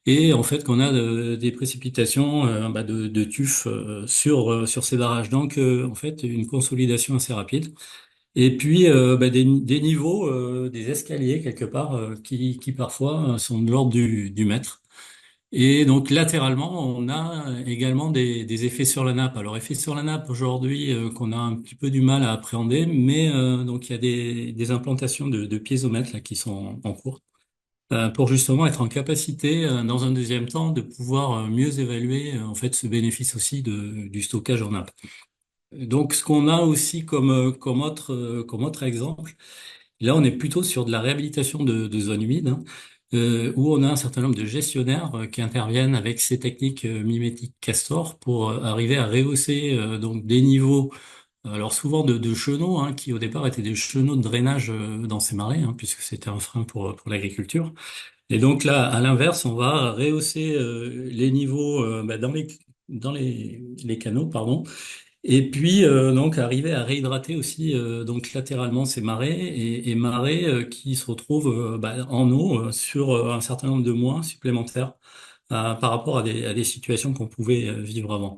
et en fait qu'on a des précipitations de tuf sur ces barrages. Donc en fait une consolidation assez rapide. Et puis des niveaux, des escaliers quelque part, qui parfois sont de l'ordre du mètre. Et donc latéralement, on a également des effets sur la nappe. Alors effets sur la nappe aujourd'hui qu'on a un petit peu du mal à appréhender, mais donc il y a des implantations de piézomètres là qui sont en cours pour justement être en capacité, dans un deuxième temps, de pouvoir mieux évaluer en fait ce bénéfice aussi du stockage en nappe. Donc, ce qu'on a aussi comme autre exemple, là, on est plutôt sur de la réhabilitation de zones humides, hein, où on a un certain nombre de gestionnaires qui interviennent avec ces techniques mimétiques Castor pour arriver à rehausser donc des niveaux, alors souvent de chenaux, hein, qui au départ étaient des chenaux de drainage dans ces marais, hein, puisque c'était un frein pour l'agriculture. Et donc là, à l'inverse, on va rehausser les niveaux dans les canaux, pardon, et puis donc arriver à réhydrater aussi donc latéralement ces marais et marais qui se retrouvent en eau sur un certain nombre de mois supplémentaires par rapport à des situations qu'on pouvait vivre avant.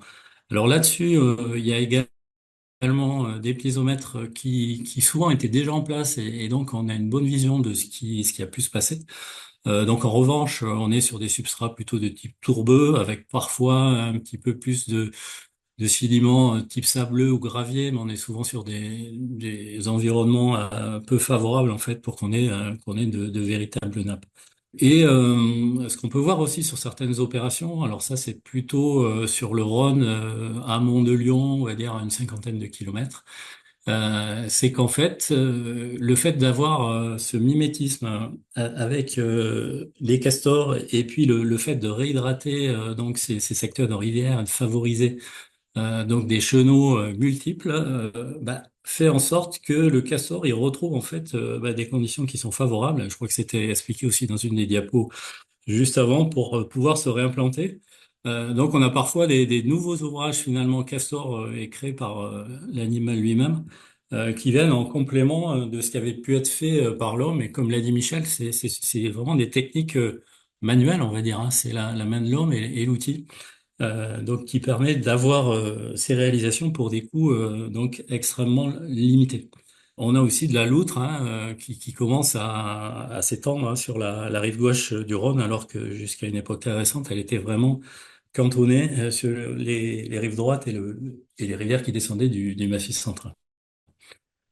Alors là-dessus, il y a également des piézomètres qui souvent étaient déjà en place et donc on a une bonne vision de ce qui a pu se passer. Donc en revanche, on est sur des substrats plutôt de type tourbeux avec parfois un petit peu plus de sédiments type sableux ou gravier, mais on est souvent sur des environnements peu favorables en fait pour qu'on ait de véritables nappes. Et ce qu'on peut voir aussi sur certaines opérations, alors ça c'est plutôt sur le Rhône, amont de Lyon, on va dire à une cinquantaine de kilomètres, C'est qu'en fait, le fait d'avoir ce mimétisme avec les castors et puis le fait de réhydrater donc ces secteurs de rivière et de favoriser donc des chenaux multiples, fait en sorte que le castor il retrouve en fait des conditions qui sont favorables. Je crois que c'était expliqué aussi dans une des diapos juste avant pour pouvoir se réimplanter. Donc on a parfois des nouveaux ouvrages finalement castor écrits par l'animal lui-même qui viennent en complément de ce qui avait pu être fait par l'homme. Et comme l'a dit Michel, c'est vraiment des techniques manuelles, on va dire, hein. C'est la main de l'homme et l'outil donc qui permet d'avoir ces réalisations pour des coûts donc extrêmement limités. On a aussi de la loutre hein, qui commence à s'étendre hein, sur la rive gauche du Rhône, alors que jusqu'à une époque très récente, elle était vraiment cantonnée sur les rives droites et les rivières qui descendaient du Massif central.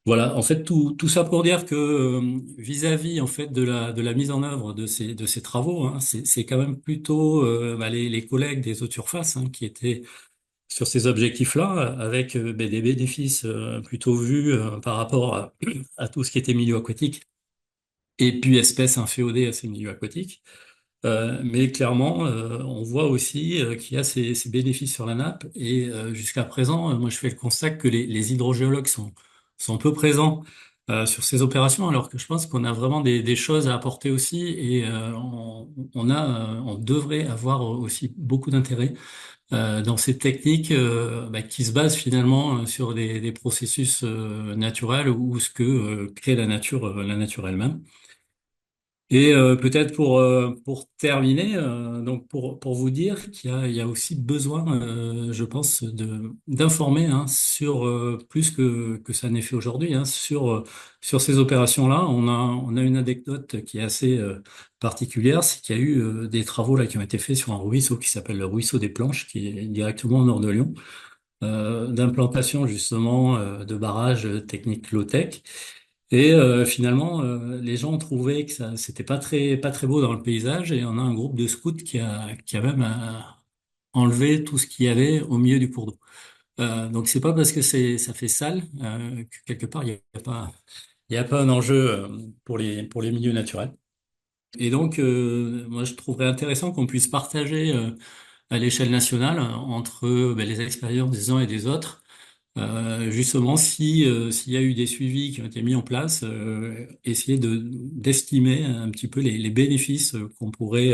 Voilà, en fait, tout ça pour dire que vis-à-vis en fait de la mise en œuvre de ces travaux, hein, c'est quand même plutôt les collègues des eaux de surface hein, qui étaient sur ces objectifs-là, avec des bénéfices plutôt vus par rapport à tout ce qui était milieu aquatique, et puis espèces inféodées à ces milieux aquatiques. Mais clairement, on voit aussi qu'il y a ces bénéfices sur la nappe, et jusqu'à présent, moi je fais le constat que les hydrogéologues sont peu présents sur ces opérations, alors que je pense qu'on a vraiment des choses à apporter aussi, et on devrait avoir aussi beaucoup d'intérêt dans ces techniques qui se basent finalement sur des processus naturels ou ce que crée la nature elle-même. Et peut-être pour terminer, donc pour vous dire qu'il y a aussi besoin, je pense, d'informer hein, sur plus que ça n'est fait aujourd'hui hein, sur ces opérations-là. On a une anecdote qui est assez particulière, c'est qu'il y a eu des travaux là qui ont été faits sur un ruisseau qui s'appelle le ruisseau des Planches, qui est directement au nord de Lyon, d'implantation justement de barrages techniques low-tech. Et finalement, les gens ont trouvé que ça, c'était pas très beau dans le paysage, et on a un groupe de scouts qui a même enlevé tout ce qu'il y avait au milieu du cours d'eau. Donc c'est pas parce que ça fait sale que quelque part il y a pas un enjeu pour les milieux naturels. Et donc moi je trouverais intéressant qu'on puisse partager à l'échelle nationale entre les expériences des uns et des autres. Justement, s'il y a eu des suivis qui ont été mis en place, essayer d'estimer un petit peu les bénéfices qu'on pourrait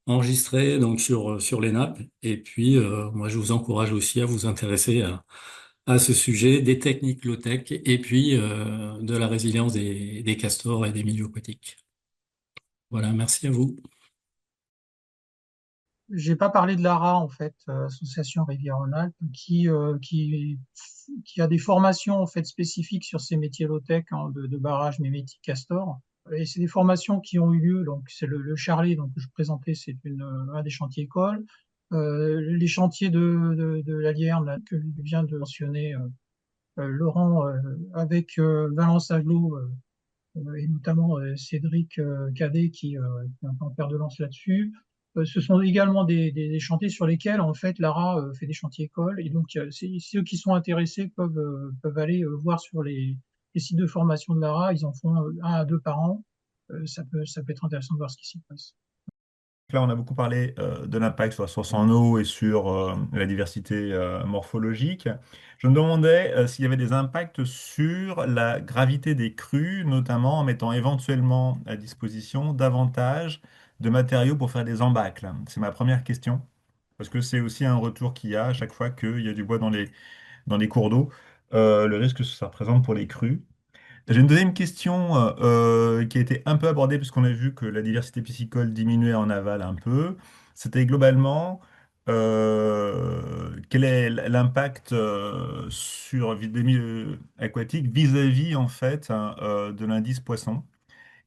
enregistrer donc sur les nappes. Et puis, moi, je vous encourage aussi à vous intéresser à ce sujet des techniques low-tech et puis de la résilience des castors et des milieux aquatiques. Voilà, merci à vous. J'ai pas parlé de l'ARA, en fait, Association Rivière-Rhône-Alpes, qui a des formations, en fait, spécifiques sur ces métiers low-tech, hein, de barrage mémétique castor. Et c'est des formations qui ont eu lieu, donc c'est le Charlet, donc, que je présentais, c'est un des chantiers écoles. Les chantiers de la Lierne, là, que vient de mentionner Laurent, avec Valence Aglo, et notamment Cédric Cadet qui est un peu en fer de lance là-dessus. Ce sont également des chantiers sur lesquels en fait l'ARA fait des chantiers écoles, et donc ceux qui sont intéressés peuvent aller voir sur les sites de formation de l'ARA. Ils en font un à deux par an. Ça peut être intéressant de voir ce qui s'y passe. Là, on a beaucoup parlé de l'impact sur la source en eau et sur la diversité morphologique. Je me demandais s'il y avait des impacts sur la gravité des crues, notamment en mettant éventuellement à disposition davantage de matériaux pour faire des embâcles. C'est ma première question, parce que c'est aussi un retour qu'il y a à chaque fois qu'il y a du bois dans les cours d'eau, le risque que ça représente pour les crues. J'ai une deuxième question qui a été un peu abordée puisqu'on a vu que la diversité piscicole diminuait en aval un peu. C'était globalement quel est l'impact sur des milieux aquatiques vis-à-vis en fait hein, de l'indice poisson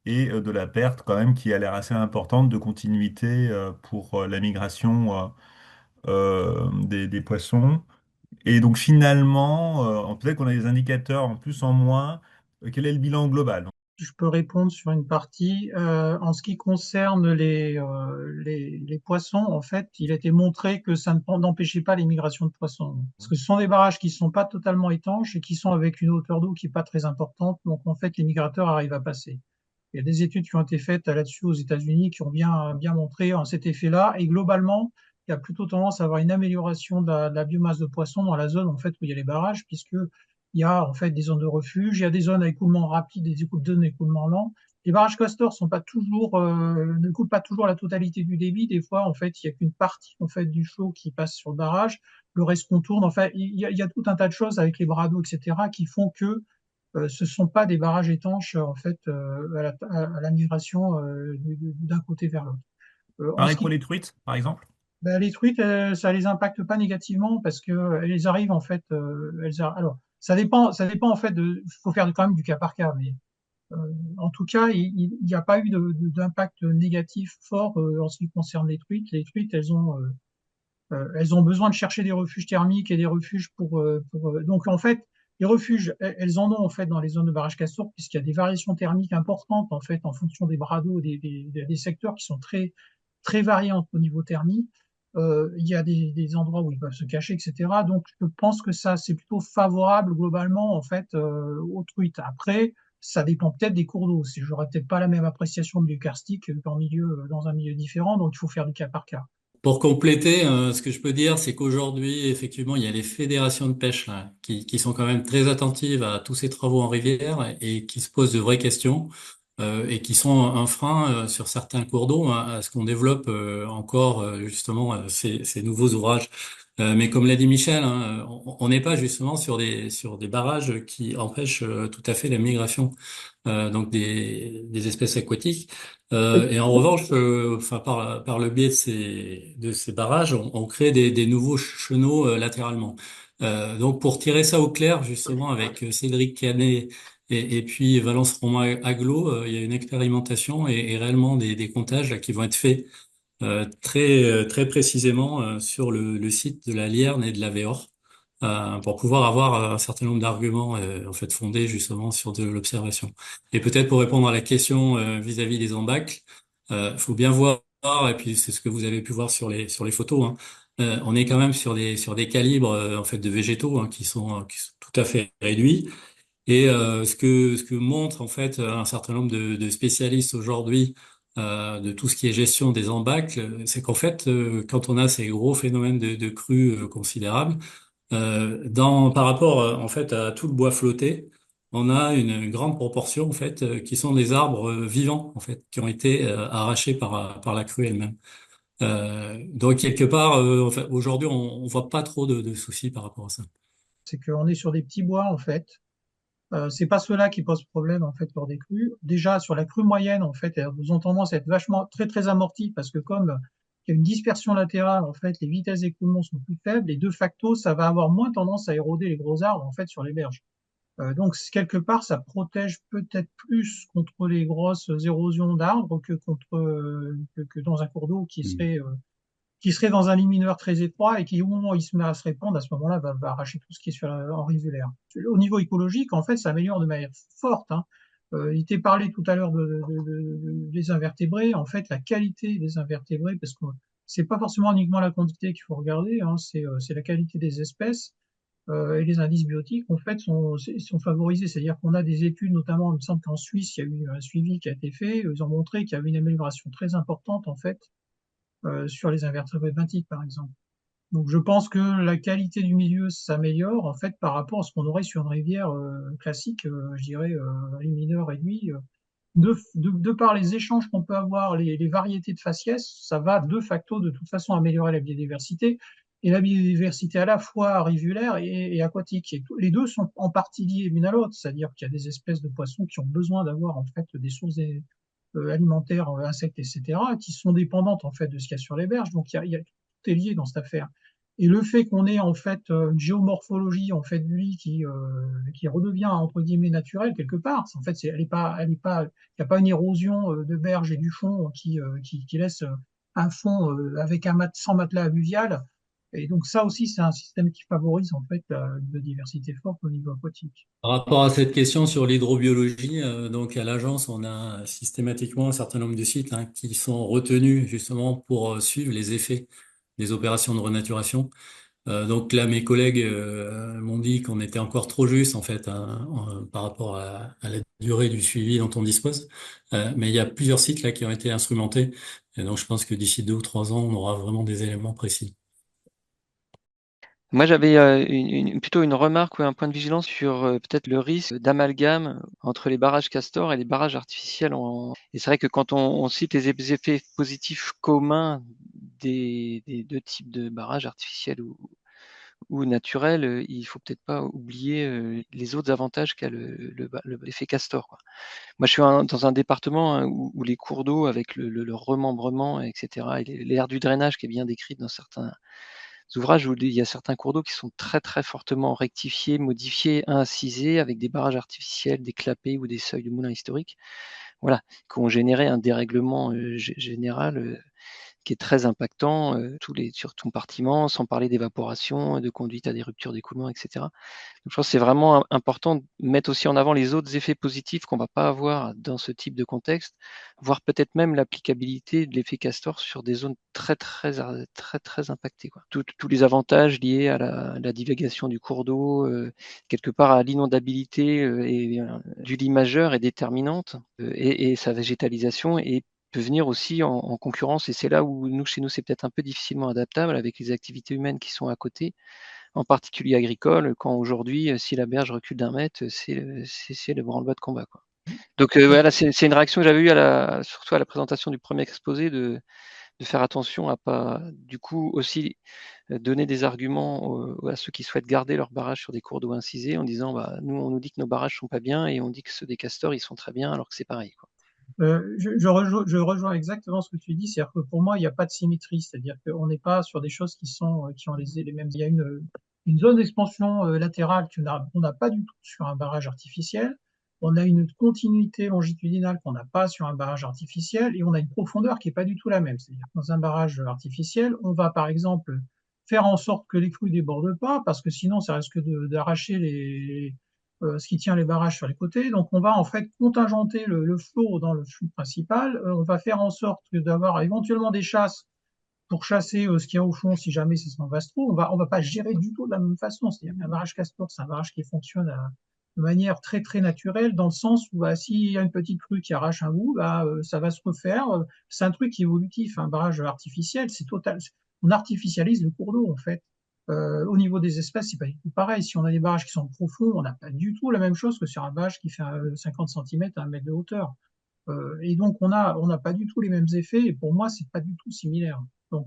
et de la perte quand même qui a l'air assez importante de continuité pour la migration des poissons. Et donc finalement, peut-être qu'on a des indicateurs en plus en moins. Quel est le bilan global? je peux répondre sur une partie. En ce qui concerne les poissons, en fait, il a été montré que ça n'empêchait pas les migrations de poissons. Parce que ce sont des barrages qui ne sont pas totalement étanches et qui sont avec une hauteur d'eau qui n'est pas très importante. Donc, en fait, les migrateurs arrivent à passer. Il y a des études qui ont été faites là-dessus aux États-Unis qui ont bien montré cet effet-là. Et globalement, il y a plutôt tendance à avoir une amélioration de la biomasse de poissons dans la zone en fait où il y a les barrages, puisque il y a en fait des zones de refuge, il y a des zones à écoulement rapide, des zones d'écoulement lent. Les barrages castors ne couvrent pas toujours la totalité du débit. Des fois, en fait, il y a qu'une partie en fait du flot qui passe sur le barrage. Le reste contourne. Enfin, il y a tout un tas de choses avec les bras d'eau, etc., qui font que ce sont pas des barrages étanches en fait à la migration d'un côté vers l'autre. En Par ce les qui truites, par exemple? ben, les truites, ça les impacte pas négativement parce que elles arrivent en fait. Alors, ça dépend en fait faut faire quand même du cas par cas, mais en tout cas, il n'y a pas eu d'impact négatif fort en ce qui concerne les truites. Les truites, elles ont besoin de chercher des refuges thermiques et des refuges donc en fait, les refuges, elles en ont en fait dans les zones de barrage Castor puisqu'il y a des variations thermiques importantes en fait en fonction des bras d'eau, des secteurs qui sont très variés au niveau thermique. Il y a des endroits où ils peuvent se cacher, etc. Donc je pense que ça c'est plutôt favorable globalement en fait aux truites. Après, ça dépend peut-être des cours d'eau. J'aurais peut-être pas la même appréciation du karstique dans un milieu différent, donc il faut faire du cas par cas. Pour compléter, ce que je peux dire, c'est qu'aujourd'hui, effectivement, il y a les fédérations de pêche là, qui sont quand même très attentives à tous ces travaux en rivière et qui se posent de vraies questions et qui sont un frein sur certains cours d'eau hein, à ce qu'on développe encore justement ces nouveaux ouvrages. Mais comme l'a dit Michel, hein, on n'est pas justement sur des barrages qui empêchent tout à fait la migration donc des espèces aquatiques. Et en revanche, enfin par le biais de ces barrages, on crée des nouveaux chenaux latéralement. Donc pour tirer ça au clair, justement avec Cédric Canet et puis Valence Roman Aglo, il y a une expérimentation et réellement des comptages là, qui vont être faits très précisément sur le site de la Lierne et de la Véor pour pouvoir avoir un certain nombre d'arguments en fait fondés justement sur de l'observation. Et peut-être pour répondre à la question vis-à-vis des embâcles, faut bien voir et puis c'est ce que vous avez pu voir sur les photos. Hein, on est quand même sur des calibres en fait de végétaux hein, qui sont tout à fait réduits. Et ce que montre en fait un certain nombre de spécialistes aujourd'hui de tout ce qui est gestion des embâcles, c'est qu'en fait, quand on a ces gros phénomènes de crues considérables, par rapport en fait à tout le bois flotté, on a une grande proportion en fait qui sont des arbres vivants en fait qui ont été arrachés par la crue elle-même. Donc quelque part, en fait, aujourd'hui, on voit pas trop de soucis par rapport à ça. C'est qu'on est sur des petits bois en fait. C'est pas ceux-là qui posent problème en fait lors des crues. Déjà sur la crue moyenne en fait, elles ont tendance à être vachement très amorties parce que comme il y a une dispersion latérale en fait, les vitesses d'écoulement sont plus faibles et de facto ça va avoir moins tendance à éroder les gros arbres en fait sur les berges. Donc quelque part ça protège peut-être plus contre les grosses érosions d'arbres que dans un cours d'eau qui serait dans un lit mineur très étroit et qui, au moment où il se met à se répandre, à ce moment-là, va arracher tout ce qui est en rivulaire. Au niveau écologique, en fait, ça améliore de manière forte. Hein. Il t'est parlé tout à l'heure des invertébrés. En fait, la qualité des invertébrés, parce que c'est pas forcément uniquement la quantité qu'il faut regarder, hein, c'est la qualité des espèces et les indices biotiques, en fait, sont favorisés. C'est-à-dire qu'on a des études, notamment, il me semble qu'en Suisse, il y a eu un suivi qui a été fait. Ils ont montré qu'il y avait une amélioration très importante, en fait, sur les invertébrés benthiques, par exemple. Donc, je pense que la qualité du milieu s'améliore, en fait, par rapport à ce qu'on aurait sur une rivière classique, je dirais, à une mineure réduit. De par les échanges qu'on peut avoir, les variétés de faciès, ça va de facto, de toute façon, améliorer la biodiversité. Et la biodiversité à la fois rivulaire et aquatique. Et les deux sont en partie liés l'une à l'autre, c'est-à-dire qu'il y a des espèces de poissons qui ont besoin d'avoir en fait des sources alimentaires, insectes, etc., qui sont dépendantes en fait de ce qu'il y a sur les berges. Donc tout est lié dans cette affaire. Et le fait qu'on ait en fait une géomorphologie en fait du lit qui redevient entre guillemets naturelle quelque part, en fait elle est pas, il n'y a pas une érosion de berge et du fond qui laisse un fond avec sans matelas alluvial. Et donc ça aussi, c'est un système qui favorise en fait la biodiversité forte au niveau aquatique. Par rapport à cette question sur l'hydrobiologie, donc à l'agence, on a systématiquement un certain nombre de sites hein, qui sont retenus justement pour suivre les effets des opérations de renaturation. Donc là, mes collègues m'ont dit qu'on était encore trop juste en fait hein, par rapport à la durée du suivi dont on dispose. Mais il y a plusieurs sites là qui ont été instrumentés. Et donc je pense que d'ici 2 ou 3 ans, on aura vraiment des éléments précis. Moi, j'avais plutôt une remarque ou un point de vigilance sur peut-être le risque d'amalgame entre les barrages Castor et les barrages artificiels. Et c'est vrai que quand on cite les effets positifs communs des deux types de barrages artificiels ou naturels, il faut peut-être pas oublier les autres avantages qu'a l'effet Castor, quoi. Moi, je suis dans un département hein, où les cours d'eau, avec le remembrement, etc., et l'air du drainage qui est bien décrit dans certains ouvrages où il y a certains cours d'eau qui sont très très fortement rectifiés, modifiés, incisés avec des barrages artificiels, des clapets ou des seuils de moulins historiques, voilà, qui ont généré un dérèglement général qui est très impactant, tous les sur tout compartiment, sans parler d'évaporation, de conduite à des ruptures d'écoulement, etc. Donc, je pense que c'est vraiment important de mettre aussi en avant les autres effets positifs qu'on ne va pas avoir dans ce type de contexte, voire peut-être même l'applicabilité de l'effet Castor sur des zones très très très très impactées, quoi. Tous les avantages liés à la divagation du cours d'eau, quelque part à l'inondabilité du lit majeur est déterminante, et sa végétalisation et peut venir aussi en concurrence, et c'est là où chez nous, c'est peut-être un peu difficilement adaptable avec les activités humaines qui sont à côté, en particulier agricoles, quand aujourd'hui, si la berge recule d'1 mètre, c'est le branle-bas de combat, quoi. Donc voilà, c'est une réaction que j'avais eue surtout à la présentation du premier exposé, de faire attention à pas, du coup, aussi donner des arguments à ceux qui souhaitent garder leurs barrages sur des cours d'eau incisés en disant, bah, nous, on nous dit que nos barrages sont pas bien et on dit que ceux des castors, ils sont très bien, alors que c'est pareil, quoi. Je rejoins exactement ce que tu dis, c'est-à-dire que pour moi, il n'y a pas de symétrie, c'est-à-dire qu'on n'est pas sur des choses qui ont les mêmes. Il y a une zone d'expansion latérale qu'on n'a pas du tout sur un barrage artificiel. On a une continuité longitudinale qu'on n'a pas sur un barrage artificiel et on a une profondeur qui n'est pas du tout la même. C'est-à-dire que dans un barrage artificiel, on va par exemple faire en sorte que les crues débordent pas, parce que sinon ça risque d'arracher ce qui tient les barrages sur les côtés. Donc on va en fait contingenter le flot dans le flux principal. On va faire en sorte d'avoir éventuellement des chasses pour chasser ce qu'il y a au fond si jamais c'est un vaste trou. On va pas gérer du tout de la même façon. C'est-à-dire qu'un barrage Castor, c'est un barrage qui fonctionne de manière très très naturelle, dans le sens où bah, s'il y a une petite crue qui arrache un bout, bah, ça va se refaire. C'est un truc évolutif. Un barrage artificiel, c'est total. On artificialise le cours d'eau en fait. Au niveau des espèces, c'est pas du tout pareil. Si on a des barrages qui sont profonds, on n'a pas du tout la même chose que sur un barrage qui fait 50 cm à 1 mètre de hauteur. Et donc on n'a pas du tout les mêmes effets. Et pour moi, c'est pas du tout similaire. Donc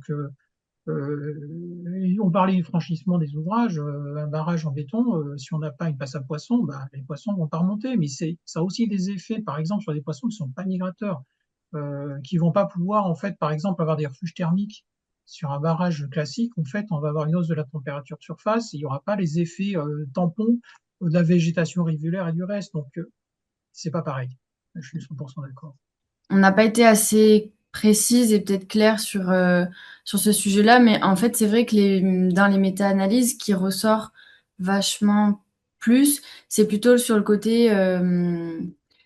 on parlait du franchissement des ouvrages. Un barrage en béton, si on n'a pas une passe à poissons, bah, les poissons vont pas remonter. Mais ça a aussi des effets, par exemple, sur des poissons qui sont pas migrateurs, qui vont pas pouvoir, en fait, par exemple, avoir des refuges thermiques. Sur un barrage classique, en fait, on va avoir une hausse de la température de surface et il n'y aura pas les effets tampons de la végétation rivulaire et du reste. Donc, c'est pas pareil. Je suis 100% d'accord. On n'a pas été assez précise et peut-être claire sur ce sujet-là, mais en fait, c'est vrai que dans les méta-analyses, qui ressort vachement plus, c'est plutôt sur le côté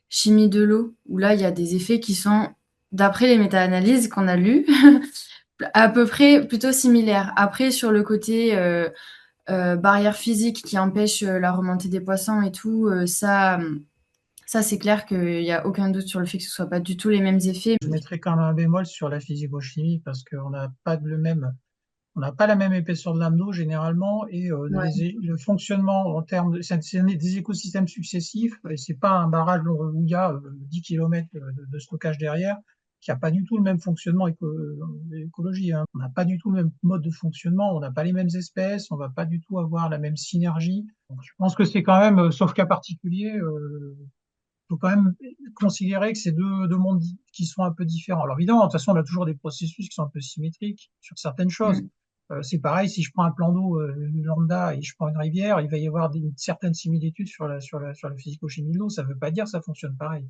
chimie de l'eau, où là, il y a des effets qui sont, d'après les méta-analyses qu'on a lues, à peu près plutôt similaires. Après, sur le côté barrière physique qui empêche la remontée des poissons et tout, ça, c'est clair qu'il n'y a aucun doute sur le fait que ce ne soit pas du tout les mêmes effets. Je mettrais quand même un bémol sur la physico-chimie parce qu'on n'a pas on n'a pas la même épaisseur de lame d'eau généralement et Ouais. le fonctionnement en termes c'est des écosystèmes successifs et c'est pas un barrage où il y a 10 km de stockage derrière qui a pas du tout le même fonctionnement écologie, hein. On n'a pas du tout le même mode de fonctionnement, on n'a pas les mêmes espèces, on va pas du tout avoir la même synergie. Donc, je pense que c'est quand même, sauf cas particulier, faut quand même considérer que c'est deux mondes qui sont un peu différents. Alors évidemment, de toute façon, on a toujours des processus qui sont un peu symétriques sur certaines choses. Mm. C'est pareil, si je prends un plan d'eau lambda et je prends une rivière, il va y avoir une certaine similitude sur la physico-chimie de l'eau. Ça ne veut pas dire que ça fonctionne pareil.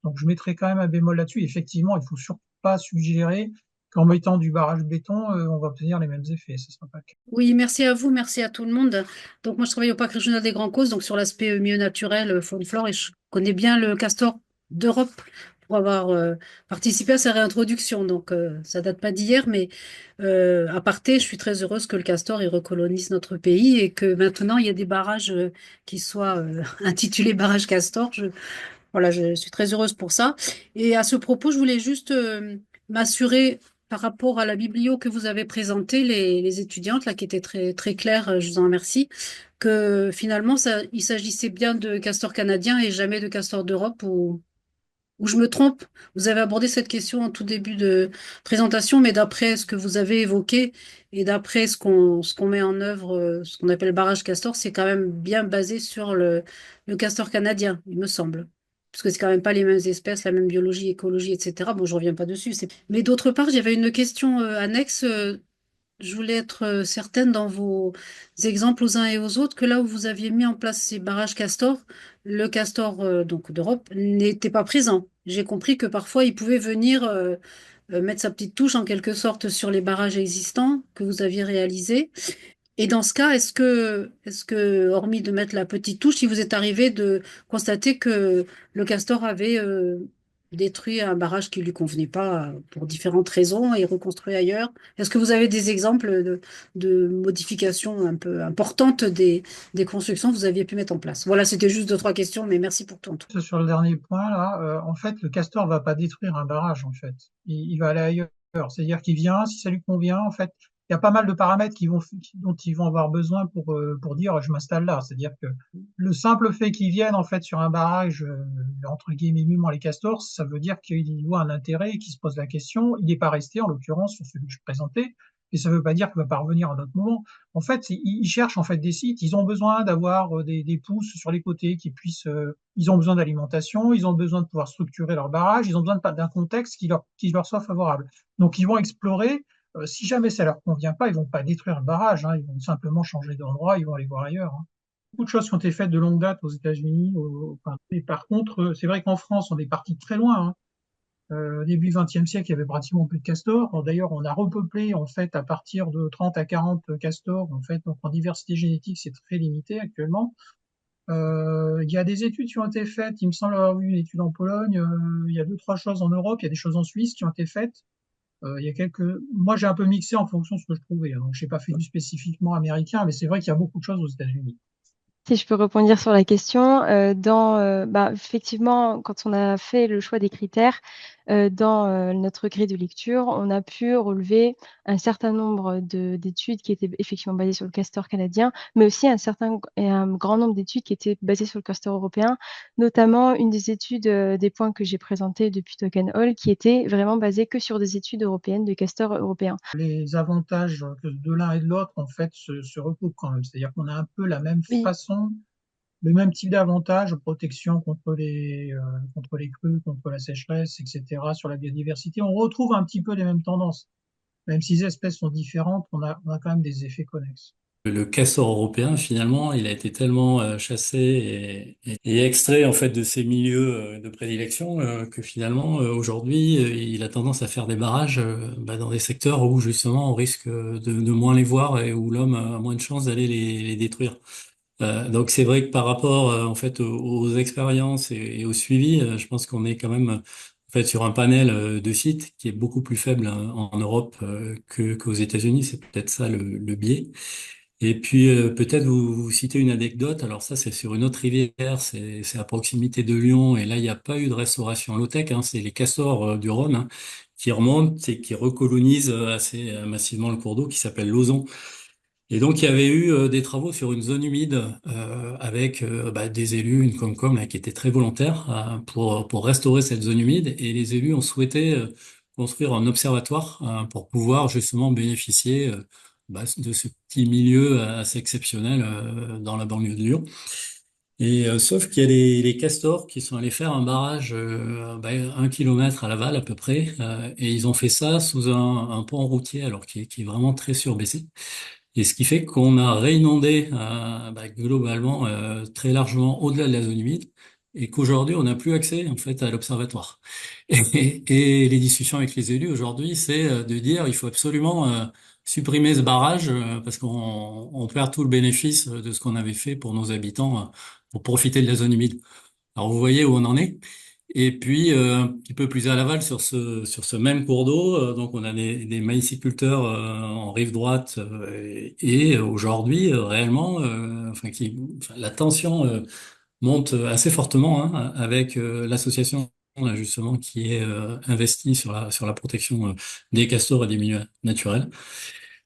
Donc je mettrai quand même un bémol là-dessus. Effectivement, il ne faut surtout pas suggérer qu'en mettant du barrage béton, on va obtenir les mêmes effets. Ce sera pas le cas. Oui, merci à vous, merci à tout le monde. Donc moi, je travaille au parc régional des Grands Causses, donc sur l'aspect milieu naturel, faune, flore, et je connais bien le castor d'Europe pour avoir participé à sa réintroduction. Donc ça date pas d'hier, mais à parté, je suis très heureuse que le castor il recolonise notre pays et que maintenant il y a des barrages qui soient intitulés barrages castor. Voilà, je suis très heureuse pour ça. Et à ce propos, je voulais juste m'assurer par rapport à la biblio que vous avez présentée, les étudiantes, là, qui étaient très, très claires, je vous en remercie, que finalement, il s'agissait bien de castors canadiens et jamais de castors d'Europe, ou je me trompe. Vous avez abordé cette question en tout début de présentation, mais d'après ce que vous avez évoqué et d'après ce qu'on met en œuvre, ce qu'on appelle barrage castor, c'est quand même bien basé sur le castor canadien, il me semble. Parce que c'est quand même pas les mêmes espèces, la même biologie, écologie, etc. Bon, je reviens pas dessus. Mais d'autre part, j'avais une question annexe. Je voulais être certaine dans vos exemples aux uns et aux autres que là où vous aviez mis en place ces barrages castor, le castor donc d'Europe n'était pas présent. J'ai compris que parfois il pouvait venir mettre sa petite touche en quelque sorte sur les barrages existants que vous aviez réalisés. Et dans ce cas, hormis de mettre la petite touche, il vous est arrivé de constater que le castor avait détruit un barrage qui lui convenait pas pour différentes raisons et reconstruit ailleurs? Est-ce que vous avez des exemples de modifications un peu importantes des constructions que vous aviez pu mettre en place? Voilà, c'était juste deux, trois questions, mais merci pour ton tour. Sur le dernier point, là, en fait, le castor va pas détruire un barrage, en fait. Il va aller ailleurs. C'est-à-dire qu'il vient, si ça lui convient, en fait, il y a pas mal de paramètres dont ils vont avoir besoin pour dire je m'installe là. C'est-à-dire que le simple fait qu'ils viennent, en fait, sur un barrage, entre guillemets, mimant les castors, ça veut dire qu'il voit un intérêt et qu'il se pose la question. Il n'est pas resté, en l'occurrence, sur celui que je présentais. Et ça ne veut pas dire qu'il va pas revenir à d'autres moments. En fait, ils cherchent en fait des sites. Ils ont besoin d'avoir des pousses sur les côtés qui puissent. Ils ont besoin d'alimentation. Ils ont besoin de pouvoir structurer leur barrage. Ils ont besoin d'un contexte qui leur soit favorable. Donc, ils vont explorer. Si jamais ça leur convient pas, ils vont pas détruire le barrage. Hein, ils vont simplement changer d'endroit. Ils vont aller voir ailleurs. Hein. Beaucoup de choses qui ont été faites de longue date aux États-Unis. Enfin, et par contre, c'est vrai qu'en France, on est parti très loin. Hein. Début XXe siècle, il y avait pratiquement plus de castors. D'ailleurs, on a repeuplé en fait à partir de 30 à 40 castors. En fait, donc en diversité génétique, c'est très limité actuellement. Il y a des études qui ont été faites. Il me semble avoir vu une étude en Pologne. Il y a deux, trois choses en Europe. Il y a des choses en Suisse qui ont été faites. Il y a quelques. Moi, j'ai un peu mixé en fonction de ce que je trouvais. Donc, je n'ai pas fait du spécifiquement américain, mais c'est vrai qu'il y a beaucoup de choses aux États-Unis. Si je peux rebondir sur la question, effectivement, quand on a fait le choix des critères, dans notre grille de lecture, on a pu relever un certain nombre d'études qui étaient effectivement basées sur le castor canadien, mais aussi un grand nombre d'études qui étaient basées sur le castor européen, notamment une des études, des points que j'ai présentés depuis Token Hall, qui était vraiment basée que sur des études européennes de castor européens. Les avantages de l'un et de l'autre, en fait, se recoupent quand même. C'est-à-dire qu'on a un peu la même Oui. façon, le même type d'avantages, protection contre les crues, contre la sécheresse, etc., sur la biodiversité. On retrouve un petit peu les mêmes tendances. Même si les espèces sont différentes, on a quand même des effets connexes. Le castor européen, finalement, il a été tellement chassé et extrait en fait de ces milieux de prédilection que finalement aujourd'hui il a tendance à faire des barrages dans des secteurs où justement on risque de moins les voir et où l'homme a moins de chances d'aller les détruire. Donc c'est vrai que par rapport en fait aux expériences et au suivi, je pense qu'on est quand même en fait sur un panel de sites qui est beaucoup plus faible en Europe qu'aux États-Unis. C'est peut-être ça le biais. Et puis peut-être vous citez une anecdote. Alors ça c'est sur une autre rivière, c'est à proximité de Lyon et là il n'y a pas eu de restauration low-tech. Hein, c'est les castors du Rhône qui remontent et qui recolonisent assez massivement le cours d'eau qui s'appelle l'Ozon. Et donc, il y avait eu des travaux sur une zone humide avec des élus, une Comcom là, qui était très volontaire pour restaurer cette zone humide. Et les élus ont souhaité construire un observatoire pour pouvoir justement bénéficier de ce petit milieu assez exceptionnel dans la banlieue de Lyon. Et sauf qu'il y a les castors qui sont allés faire un barrage 1 kilomètre à Laval à peu près, et ils ont fait ça sous un pont routier alors qui est vraiment très surbaissé. Et ce qui fait qu'on a réinondé globalement très largement au-delà de la zone humide. et qu'aujourd'hui, on n'a plus accès en fait à l'observatoire. Et les discussions avec les élus aujourd'hui, c'est de dire il faut absolument supprimer ce barrage parce qu'on perd tout le bénéfice de ce qu'on avait fait pour nos habitants pour profiter de la zone humide. Alors vous voyez où on en est. Et puis un petit peu plus à l'aval sur ce même cours d'eau, donc on a des maïsiculteurs en rive droite et aujourd'hui réellement, enfin, la tension monte assez fortement hein, avec l'association là, justement qui est investie sur la protection des castors et des milieux naturels.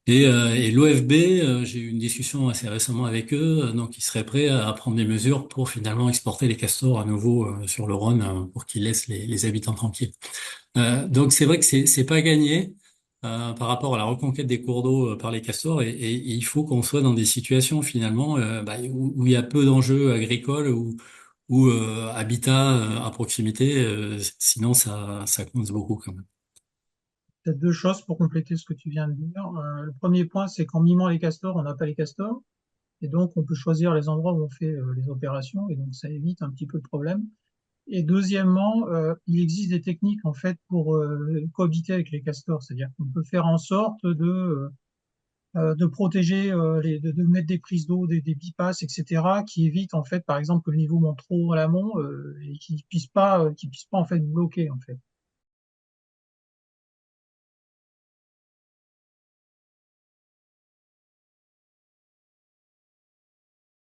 Et l'OFB, j'ai eu une discussion assez récemment avec eux, donc ils seraient prêts à prendre des mesures pour finalement exporter les castors à nouveau sur le Rhône pour qu'ils laissent les habitants tranquilles. Donc c'est vrai que c'est pas gagné par rapport à la reconquête des cours d'eau par les castors et il faut qu'on soit dans des situations finalement où il y a peu d'enjeux agricoles ou habitat à proximité, sinon ça compte beaucoup quand même. Peut-être deux choses pour compléter ce que tu viens de dire. Le premier point, c'est qu'en mimant les castors, on n'a pas les castors. Et donc, on peut choisir les endroits où on fait les opérations. Et donc, ça évite un petit peu de problème. Et deuxièmement, il existe des techniques en fait pour cohabiter avec les castors. C'est-à-dire qu'on peut faire en sorte de protéger, de mettre des prises d'eau, des bypasses, etc., qui évitent en fait, par exemple, que le niveau monte trop à l'amont et qui puisse pas en fait bloquer en fait.